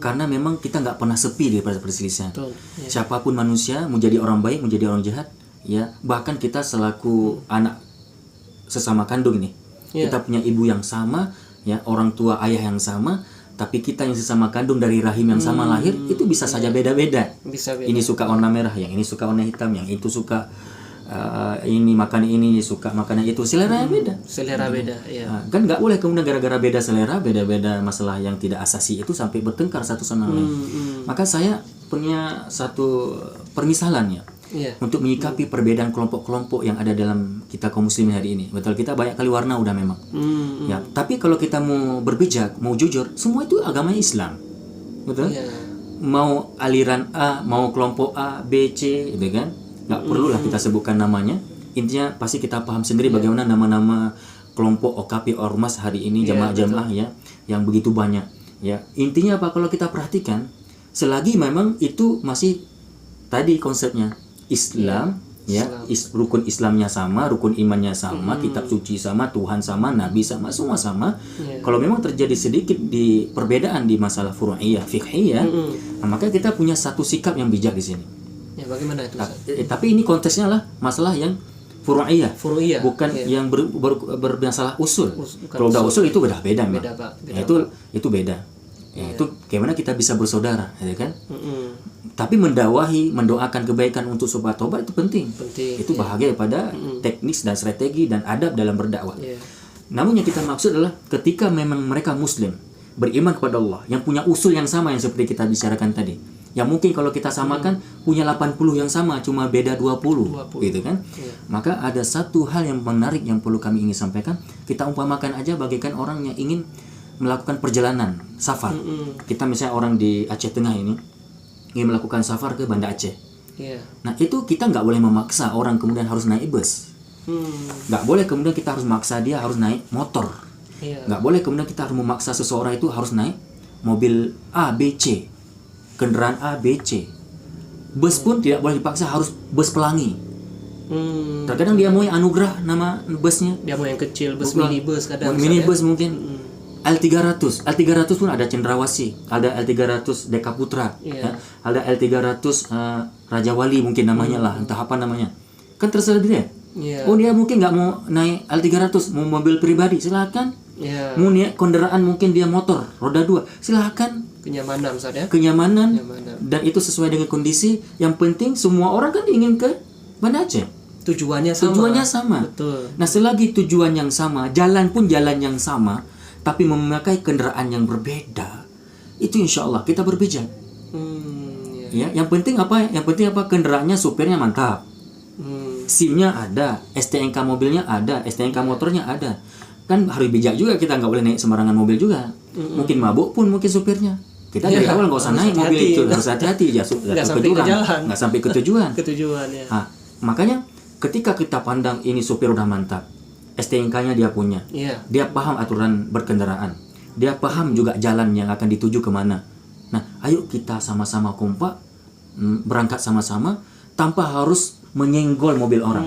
Karena memang kita nggak pernah sepi daripada perselisihan. Siapapun manusia, mau jadi orang baik, mau jadi orang jahat, ya bahkan kita selaku anak sesama kandung nih, kita punya ibu yang sama. Ya, orang tua ayah yang sama, tapi kita yang sesama kandung dari rahim yang sama lahir itu bisa saja beda-beda. Ini suka warna merah, yang ini suka warna hitam, yang itu suka ini makan ini, suka makanan itu, selera beda. Selera beda, ya. Nah, kan nggak boleh kemudian gara-gara beda selera, beda-beda masalah yang tidak asasi itu sampai bertengkar satu sama lain. Maka saya punya satu permisalan ya. Untuk menyikapi perbedaan kelompok-kelompok yang ada dalam kita kaum muslimin hari ini. Betul, kita banyak kali warna udah memang. Ya, tapi kalau kita mau berbijak, mau jujur, semua itu agama Islam. Betul? Mau aliran A, mau kelompok A, B, C, gitu kan? Nggak perlulah kita sebutkan namanya. Intinya pasti kita paham sendiri bagaimana nama-nama kelompok OKP Ormas hari ini, jamaah-jamaah ya, yang begitu banyak. Ya, intinya apa? Kalau kita perhatikan, selagi memang itu masih tadi konsepnya Islam, rukun Islamnya sama, rukun imannya sama, kitab suci sama, Tuhan sama, Nabi sama, semua sama. Kalau memang terjadi sedikit di perbedaan di masalah furu'iyah, fiqhiyah, maka kita punya satu sikap yang bijak di sini. Ya, bagaimana itu? Tapi ini konteksnya lah masalah yang furu'iyah. Furu'iyah. Bukan Iya. yang bermasalah usul. Bukan Kalau udah usul itu beda Beda, Bang. Pak. Ya, itu beda. Ya, itu gimana kita bisa bersaudara, ya kan? Mm-mm. Tapi mendoakan kebaikan untuk sobat tobat itu penting. Penting. Itu bahagia pada teknis dan strategi dan adab dalam berdakwah. Iya. Namun yang kita maksud adalah ketika memang mereka muslim, beriman kepada Allah, yang punya usul yang sama yang seperti kita bicarakan tadi. Yang mungkin kalau kita samakan punya 80 yang sama, cuma beda 20. Gitu kan? Iya. Maka ada satu hal yang menarik yang perlu kami ingin sampaikan. Kita umpamakan aja bagaikan orang yang ingin melakukan perjalanan safar. Kita misalnya orang di Aceh Tengah ini ingin melakukan safar ke Banda Aceh. Iya. Nah itu kita nggak boleh memaksa orang kemudian harus naik bus. Nggak boleh kemudian kita harus memaksa dia harus naik motor. Iya. Nggak boleh kemudian kita harus memaksa seseorang itu harus naik mobil A, B, C, kendaraan A, B, C. Bus pun tidak boleh dipaksa harus bus pelangi. Terkadang dia mau yang anugerah nama busnya. Dia mau yang kecil, bus Bukan. minibus kadang. Minibus mungkin. L300 pun ada Cendrawasih, ada L300 Dekaputra, Iya. ada L300 Raja Wali mungkin namanya lah, entah apa namanya. Kan terserah dia. Iya. Oh dia mungkin nggak mau naik L300, mau mobil pribadi, silakan. Iya. Mau naik kendaraan mungkin dia motor roda 2, silakan. Kenyamanan Ustaz ya. Kenyamanan Kenyamanan. dan itu sesuai dengan kondisi. Yang penting semua orang kan ingin ke Banda Aceh. Tujuannya sama. Tujuannya sama. Betul. Nah selagi tujuan yang sama, jalan pun jalan yang sama, tapi memakai kendaraan yang berbeda, itu insya Allah kita berbijak. Iya. Ya, yang penting apa? Yang penting apa? Kendaraannya, supirnya mantap, SIM-nya ada, STNK mobilnya ada, STNK motornya ada. Kan harus bijak juga, kita nggak boleh naik sembarangan mobil juga. Mungkin mabuk pun mungkin supirnya. Kita dari awal nggak usah naik mobil itu, harus hati-hati, Nggak sampai ke jalan. nggak sampai ke tujuan. Ketujuan ya. Nah, makanya ketika kita pandang ini supir udah mantap, STNK-nya dia punya, Iya. dia paham aturan berkendaraan, dia paham juga jalan yang akan dituju kemana. Nah, ayo kita sama-sama kompak, berangkat sama-sama tanpa harus menyenggol mobil orang,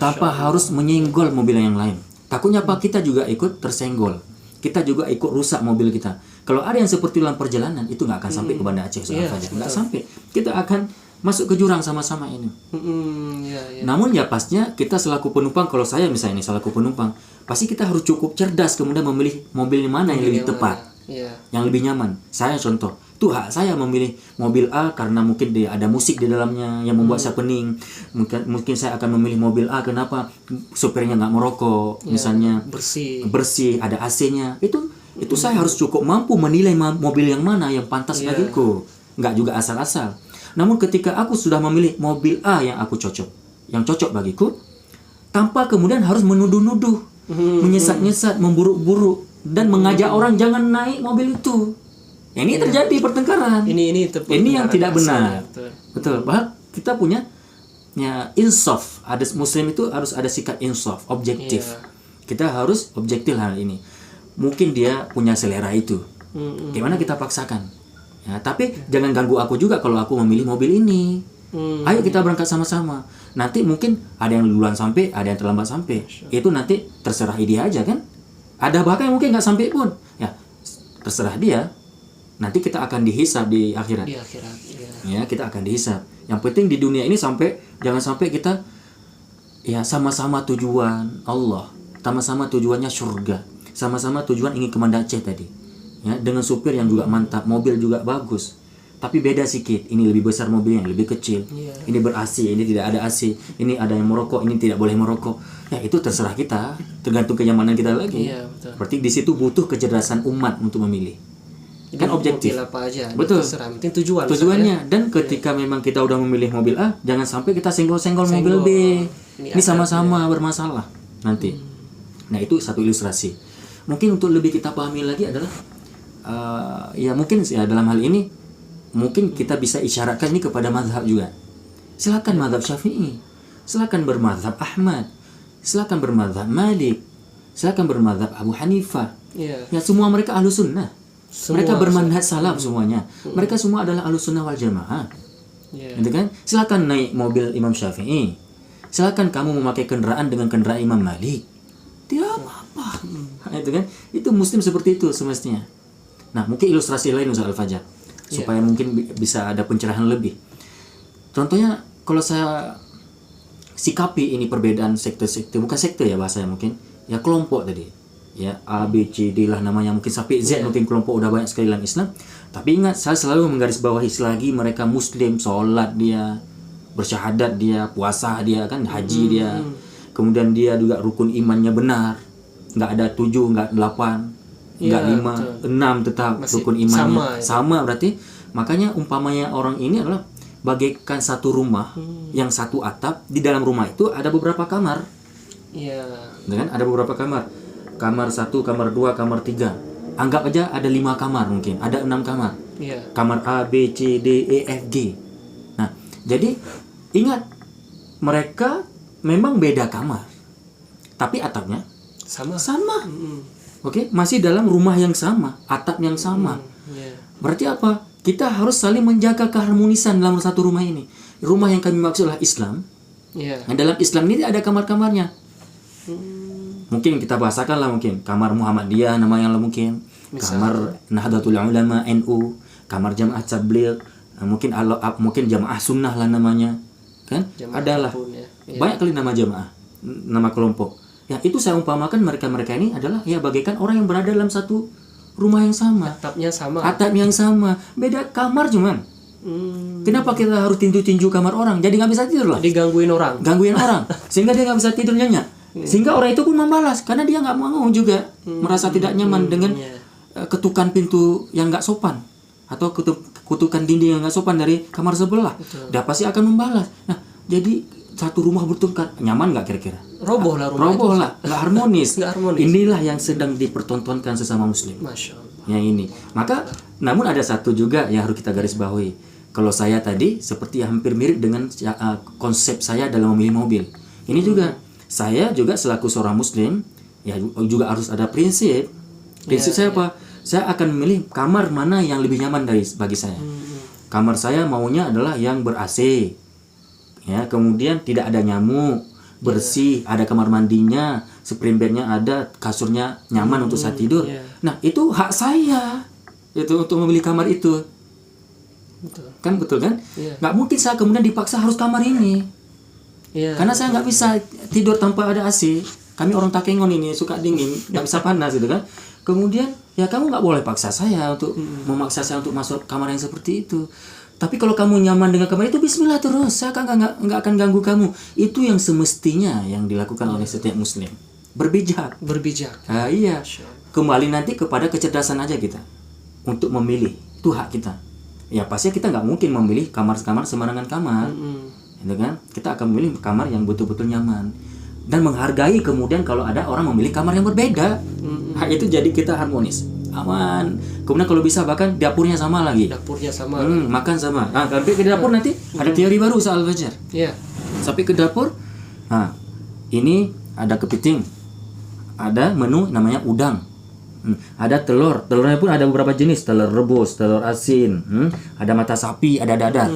tanpa harus menyenggol mobil yang lain. Takutnya apa? Kita juga ikut tersenggol, kita juga ikut rusak mobil kita. Kalau ada yang seperti dalam perjalanan, itu nggak akan sampai ke Banda Aceh, nggak sampai. Kita akan masuk ke jurang sama-sama ini. Iya. Namun ya pastinya kita selaku penumpang, kalau saya misalnya selaku penumpang, pasti kita harus cukup cerdas kemudian memilih mobil mana yang lebih tepat, Iya. yang lebih nyaman. Saya contoh, itu hak saya memilih mobil A karena mungkin dia ada musik di dalamnya yang membuat saya pening. Mungkin saya akan memilih mobil A kenapa? Supirnya nggak merokok, misalnya bersih, ada AC-nya. Itu saya harus cukup mampu menilai mobil yang mana yang pantas bagiku, nggak juga asal-asal. Namun ketika aku sudah memilih mobil A yang aku yang cocok bagiku, tanpa kemudian harus menuduh-nuduh, menyesat-nyesat, memburuk-buruk, dan mengajak orang jangan naik mobil itu. Ini terjadi pertengkaran. Ini yang tidak benar. Betul. Bahkan kita punya insaf. Ada muslim itu harus ada sikap insaf, objektif. Kita harus objektif hal ini. Mungkin dia punya selera itu. Gimana kita paksakan? Ya, tapi jangan ganggu aku juga kalau aku memilih mobil ini. Ayo kita berangkat sama-sama. Nanti mungkin ada yang duluan sampai, ada yang terlambat sampai. Itu nanti terserah dia aja kan. Ada bahkan yang mungkin nggak sampai pun. Ya terserah dia. Nanti kita akan dihisab di akhirat. Ya kita akan dihisab. Yang penting di dunia ini jangan sampai kita ya sama-sama tujuan Allah, sama-sama tujuannya surga, sama-sama tujuan ingin ke Banda Aceh tadi. Ya, dengan supir yang juga mantap, mobil juga bagus. Tapi beda sedikit, ini lebih besar mobilnya, lebih kecil. Ini ber-AC, ini tidak ada AC. Ini ada yang merokok, ini tidak boleh merokok. Ya itu terserah kita, tergantung kenyamanan kita lagi. Berarti di situ butuh kecerdasan umat untuk memilih. Kan objektif. Apa aja, betul. Terserah, penting tujuannya. Dan ketika memang kita udah memilih mobil A, jangan sampai kita senggol-senggol mobil B. Ini sama-sama bermasalah nanti. Nah itu satu ilustrasi. Mungkin untuk lebih kita pahami lagi adalah ya mungkin ya dalam hal ini mungkin kita bisa isyaratkan ini kepada mazhab juga. Silakan mazhab Syafi'i, silakan bermazhab Ahmad, silakan bermazhab Malik, silakan bermazhab Abu Hanifah. Ya semua mereka ahlus sunnah. Mereka bermanhaj salaf semuanya. Mereka semua adalah ahlus sunnah wal jamaah. Gitu kan? Silakan naik mobil Imam Syafi'i. Silakan kamu memakai kendaraan dengan kendaraan Imam Malik. Tidak apa-apa. Itu kan? Itu muslim seperti itu semestinya. Nah, mungkin ilustrasi lain Ustaz Al-Fajar supaya mungkin bisa ada pencerahan lebih. Contohnya kalau saya sikapi ini perbedaan sekte-sekte, bukan sekte ya bahasanya mungkin, ya kelompok tadi. Ya, A, B, C, D lah namanya, mungkin sampai Z mungkin kelompok udah banyak sekali dalam Islam. Tapi ingat, saya selalu menggarisbawahi selagi mereka muslim, sholat dia, bersyahadat dia, puasa dia kan, haji dia. Kemudian dia juga rukun imannya benar. Nggak ada 7, nggak 8, nggak 5, 6 tetap masih rukun imannya. sama Berarti makanya umpamanya orang ini adalah bagaikan satu rumah yang satu atap, di dalam rumah itu ada beberapa kamar. Iya. Kan ada beberapa kamar. Kamar 1, kamar 2, kamar 3. Anggap aja ada 5 kamar mungkin, ada 6 kamar. Iya. Kamar A, B, C, D, E, F, G. Nah, jadi ingat, mereka memang beda kamar. Tapi atapnya sama. Oke, masih dalam rumah yang sama, atap yang sama. Iya. Berarti apa? Kita harus saling menjaga keharmonisan dalam satu rumah ini. Rumah yang kami maksud adalah Islam. Iya. Nah, dalam Islam ini ada kamar-kamarnya. Mungkin kita bahasakan lah, mungkin kamar Muhammadiyah namanya lah, mungkin kamar Nahdlatul Ulama NU, kamar Jamaah Tabligh, mungkin Jamaah Sunnah lah namanya, kan? Adalah banyak kali nama jamaah, nama kelompok. Ya, itu saya umpamakan mereka ini adalah ya bagaikan orang yang berada dalam satu rumah yang sama. Atap yang sama, beda kamar cuman. Kenapa kita harus tinju-tinju kamar orang? Jadi nggak bisa tidur lah. Digangguin orang. Sehingga dia nggak bisa tidur nyenyak. Sehingga orang itu pun membalas karena dia nggak mau juga merasa tidak nyaman dengan ketukan pintu yang nggak sopan atau kutukan dinding yang nggak sopan dari kamar sebelah. Dia pasti akan membalas. Nah, jadi satu rumah bertengkar, nyaman nggak kira-kira? Roboh lah rumah. Roboh lah, nggak harmonis. Nggak harmonis. Inilah yang sedang dipertontonkan sesama Muslim. Masya Allah. Yang ini. Maka, namun ada satu juga yang harus kita garis bawahi. Kalau saya tadi seperti hampir mirip dengan konsep saya dalam memilih mobil. Ini juga saya juga selaku seorang Muslim ya juga harus ada prinsip. Prinsip saya apa? Saya akan memilih kamar mana yang lebih nyaman bagi saya. Kamar saya maunya adalah yang ber-AC. Ya, kemudian tidak ada nyamuk, bersih, ada kamar mandinya, spring bednya ada, kasurnya nyaman untuk saya tidur. Nah, itu hak saya. Itu untuk memilih kamar itu. Betul kan? Nggak mungkin saya kemudian dipaksa harus kamar ini. Karena saya nggak bisa tidur tanpa ada AC. Kami orang Takengon ini suka dingin, nggak bisa panas gitu kan. Kemudian ya kamu nggak boleh paksa saya untuk memaksa saya untuk masuk kamar yang seperti itu. Tapi kalau kamu nyaman dengan kamar itu, Bismillah terus. Saya nggak akan ganggu kamu. Itu yang semestinya yang dilakukan oleh setiap Muslim. Berbijak. Iya. Kembali nanti kepada kecerdasan aja kita untuk memilih. Itu hak kita. Ya pasti kita nggak mungkin memilih kamar-kamar sembarangan kamar. Gitu kan? Kita akan memilih kamar yang betul-betul nyaman dan menghargai kemudian kalau ada orang memilih kamar yang berbeda. Nah, itu jadi kita harmonis, aman. Kemudian kalau bisa bahkan dapurnya sama lagi. Makan sama. Nah, sampai ke dapur nanti ada teori baru soal fajar. Sampai ke dapur. Nah, ini ada kepiting. Ada menu namanya udang. Ada telur. Telurnya pun ada beberapa jenis, telur rebus, telur asin, ada mata sapi, ada dadar.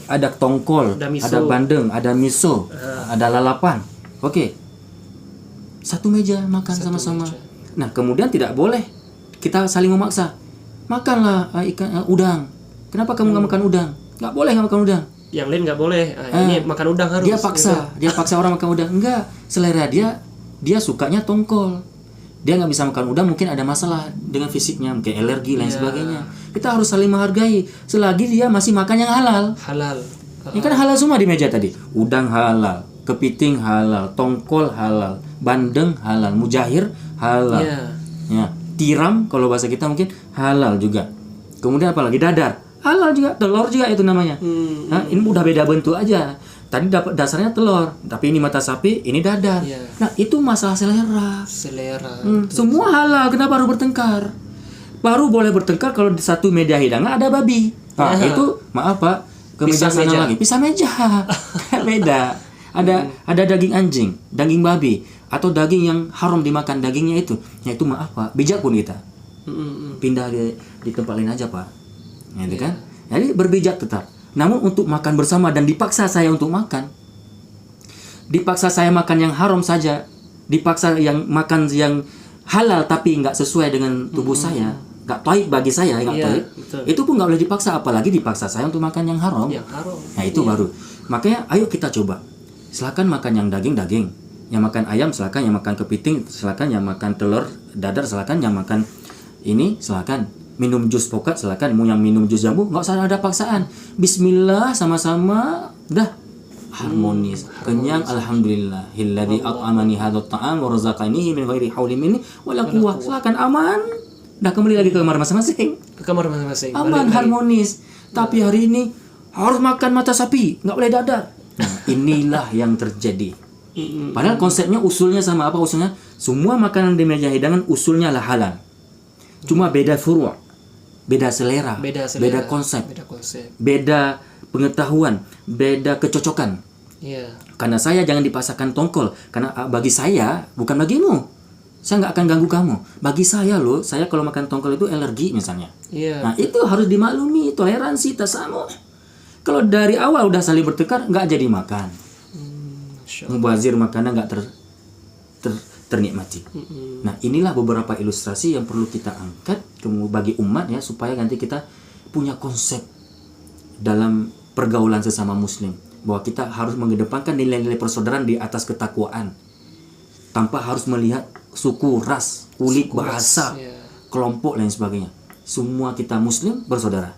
Ada tongkol, ada bandeng, ada miso, ada lalapan. Oke. Satu meja makan sama-sama. Nah, kemudian tidak boleh kita saling memaksa. Makanlah ikan udang. Kenapa kamu nggak makan udang? Nggak boleh nggak makan udang. Yang lain nggak boleh. Ini makan udang harus. Dia paksa orang makan udang. Enggak, selera dia sukanya tongkol. Dia nggak bisa makan udang, mungkin ada masalah dengan fisiknya, mungkin alergi lain sebagainya. Kita harus saling menghargai selagi dia masih makan yang halal. Ini kan halal semua di meja tadi. Udang halal, kepiting halal, tongkol halal, bandeng halal, mujahir halal. Ya, tiram kalau bahasa kita mungkin halal juga. Kemudian apalagi dadar halal juga, telur juga itu namanya. Nah, ini udah beda bentuk aja. Tadi dapat dasarnya telur, tapi ini mata sapi, ini dadar. Nah, itu masalah selera. Semua halal, kenapa harus bertengkar? Baru boleh bertengkar kalau di satu meja hidangan ada babi. Nah, itu maaf Pak, ke meja sana lagi. Pisah meja. Beda. Ada daging anjing, daging babi, atau daging yang haram dimakan dagingnya itu. Ya itu maaf Pak, bijak pun kita. Pindah di tempat lain aja Pak. Gitu kan? Jadi berbijak tetap. Namun untuk makan bersama dan dipaksa saya untuk makan, dipaksa saya makan yang haram saja, dipaksa yang makan yang halal tapi nggak sesuai dengan tubuh saya, nggak baik bagi saya, nggak baik, itu pun nggak boleh dipaksa, apalagi dipaksa saya untuk makan yang haram. Nah itu baru. Makanya ayo kita coba silakan makan yang daging, yang makan ayam silakan, yang makan kepiting silakan, yang makan telur dadar silakan, yang makan ini silakan, minum jus pokat silakan, mau yang minum jus jambu nggak usah ada paksaan. Bismillah sama-sama dah harmonis, kenyang, alhamdulillah. Hilladzi at'amani hadzal ta'am wa razaqanihi min ghairi haulin minni wala quwwah. Silakan aman. Dah kembali lagi ke kamar masing-masing. Ke kamar masing-masing. Aman, harmonis. Tapi hari ini harus makan mata sapi, nggak boleh dadar. Nah, inilah yang terjadi. Padahal konsepnya usulnya sama. Apa usulnya? Semua makanan di meja hidangan usulnya lah halal. Cuma beda furu', beda selera, beda konsep, beda pengetahuan, beda kecocokan. Iya. Karena saya jangan dipaksakan tongkol. Karena bagi saya, bukan bagimu. Saya nggak akan ganggu kamu. Bagi saya loh, saya kalau makan tongkol itu alergi misalnya. Iya. Nah itu harus dimaklumi, toleransi, tasamuh. Kalau dari awal udah saling bertengkar, nggak jadi makan. Mubazir makanan nggak ternikmati. Nah inilah beberapa ilustrasi yang perlu kita angkat bagi umat ya, supaya nanti kita punya konsep dalam pergaulan sesama muslim, bahwa kita harus mengedepankan nilai-nilai persaudaraan di atas ketakwaan, tanpa harus melihat suku, ras, kulit, bahasa, kelompok dan sebagainya. Semua kita muslim bersaudara.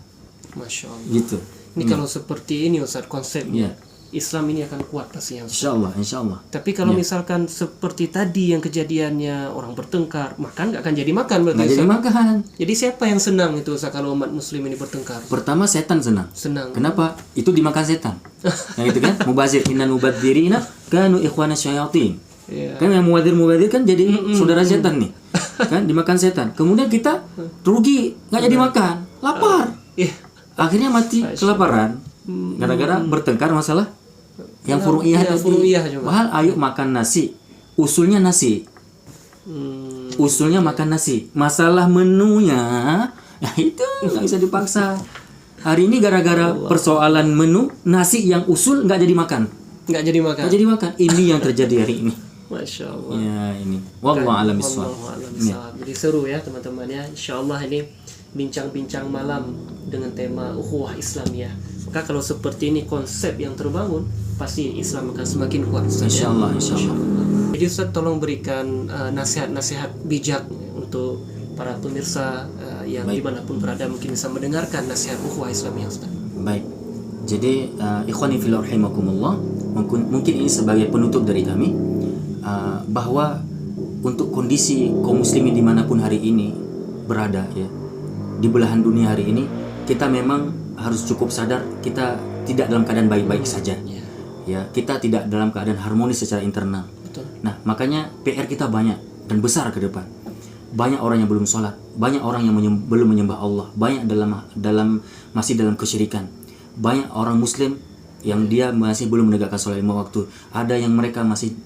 Masya Allah. Gitu. Ini kalau seperti ini Ustaz konsepnya, Islam ini akan kuat pastinya. Insya Allah. Tapi kalau misalkan seperti tadi yang kejadiannya orang bertengkar, makan nggak akan jadi makan berarti. Nggak jadi makan. Jadi siapa yang senang itu Ustaz kalau umat muslim ini bertengkar? Pertama setan senang. Kenapa? Itu dimakan setan. Yang itu kan mubazir, innal mubadzirina kanu ikhwana syayatin. Kan yang mubazir kan jadi saudara setan nih. Kan dimakan setan. Kemudian kita rugi, nggak jadi makan, lapar. Akhirnya mati kelaparan gara-gara bertengkar masalah yang furu'iyah tadi. Bahal ayo makan nasi. Usulnya nasi. Usulnya makan nasi. Masalah menunya, ya itu nggak bisa dipaksa. Hari ini gara-gara persoalan menu, nasi yang usul nggak jadi makan. Nggak jadi makan. Ini yang terjadi hari ini. Masya Allah. Ya ini. Wallahu a'lam bishawab. Jadi seru ya teman-teman ya. Insyaallah ini bincang-bincang malam dengan tema ukhuwah Islamiyah. Maka kalau seperti ini konsep yang terbangun, pasti Islam akan semakin kuat. Insyaallah. Jadi Ustaz tolong berikan nasihat-nasihat bijak untuk para pemirsa yang dimanapun berada mungkin bisa mendengarkan nasihat ukhuwah Islamiyah Ustaz. Baik. Jadi ikhwani fillah rahimakumullah, mungkin ini sebagai penutup dari kami, bahwa untuk kondisi kaum muslimin dimanapun hari ini berada ya, di belahan dunia hari ini, kita memang harus cukup sadar kita tidak dalam keadaan baik-baik saja. Ya, kita tidak dalam keadaan harmonis secara internal. Betul. Nah, makanya PR kita banyak dan besar ke depan. Banyak orang yang belum sholat, banyak orang yang belum menyembah Allah, banyak masih dalam kesyirikan. Banyak orang muslim yang dia masih belum menegakkan sholat 5 waktu. Ada yang mereka masih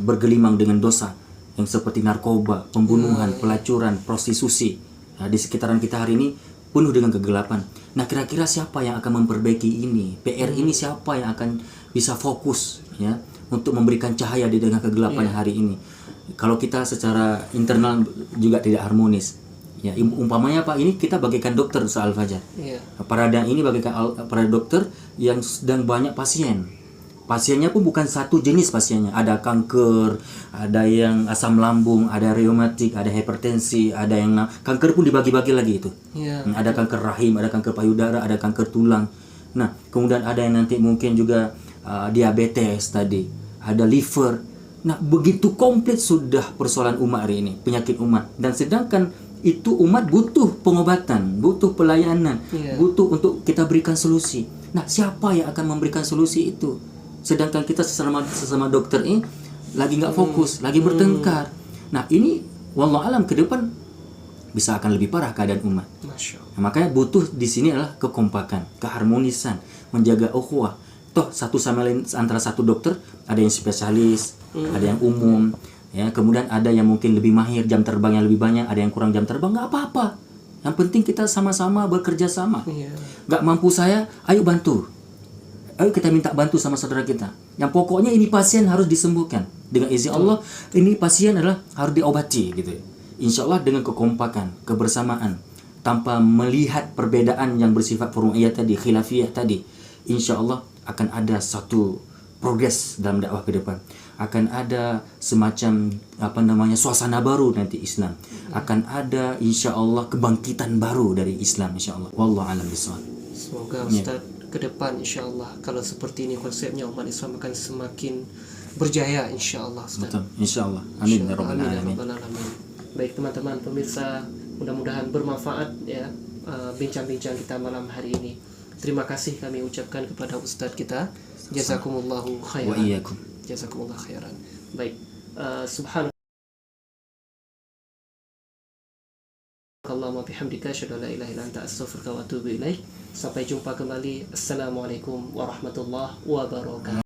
bergelimang dengan dosa yang seperti narkoba, pembunuhan, pelacuran, prostitusi. Nah, di sekitaran kita hari ini penuh dengan kegelapan. Nah, kira-kira siapa yang akan memperbaiki ini? PR ini siapa yang akan bisa fokus ya untuk memberikan cahaya di tengah kegelapan hari ini? Kalau kita secara internal juga tidak harmonis. Ya, umpamanya Pak, ini kita bagaikan dokter soal fajar. Parada ini bagaikan para dokter yang sedang banyak pasien. Pasiennya pun bukan satu jenis pasiennya. Ada kanker, ada yang asam lambung, ada reumatik, ada hipertensi, ada yang kanker pun dibagi-bagi lagi itu. Ada kanker rahim, ada kanker payudara, ada kanker tulang. Nah, kemudian ada yang nanti mungkin juga diabetes tadi, ada liver. Nah, begitu komplit sudah persoalan umat hari ini, penyakit umat. Dan sedangkan itu umat butuh pengobatan, butuh pelayanan, butuh untuk kita berikan solusi. Nah, siapa yang akan memberikan solusi itu? Sedangkan kita sesama dokter ini lagi nggak fokus, lagi bertengkar. Nah, ini wallahu alam ke depan bisa akan lebih parah keadaan umat. Nah, makanya butuh di sini adalah kekompakan, keharmonisan, menjaga ukhuwah. Toh satu sama lain antara satu dokter, ada yang spesialis, ada yang umum, ya. Kemudian ada yang mungkin lebih mahir, jam terbang yang lebih banyak, ada yang kurang jam terbang, nggak apa-apa. Yang penting kita sama-sama bekerja sama. Nggak mampu saya, ayo bantu. Ayo kita minta bantu sama saudara kita. Yang pokoknya ini pasien harus disembuhkan. Dengan izin Allah, ini pasien adalah harus diobati gitu. Insya Allah dengan kekompakan, kebersamaan, tanpa melihat perbedaan yang bersifat furu'iyah tadi, khilafiyah tadi, insya Allah akan ada satu progres dalam dakwah ke depan. Akan ada semacam suasana baru nanti Islam. Akan ada insya-Allah kebangkitan baru dari Islam insya-Allah. Wallahu a'lam bishawab. Semoga Ustaz ke depan insya-Allah kalau seperti ini konsepnya umat Islam akan semakin berjaya insya-Allah Ustaz. Betul, insya-Allah. Amin ya rabbal alamin. Baik teman-teman pemirsa, mudah-mudahan bermanfaat ya bincang-bincang kita malam hari ini. Terima kasih kami ucapkan kepada Ustadz kita. Jazakumullahu khairan. Wa iyyakum. Jazakumullahu khairan. Baik. Subhanallahumma bihamdika asyhadu an la ilaha illa anta astaghfiruka wa atubu ilaik. Sampai jumpa kembali. Assalamualaikum warahmatullahi wabarakatuh.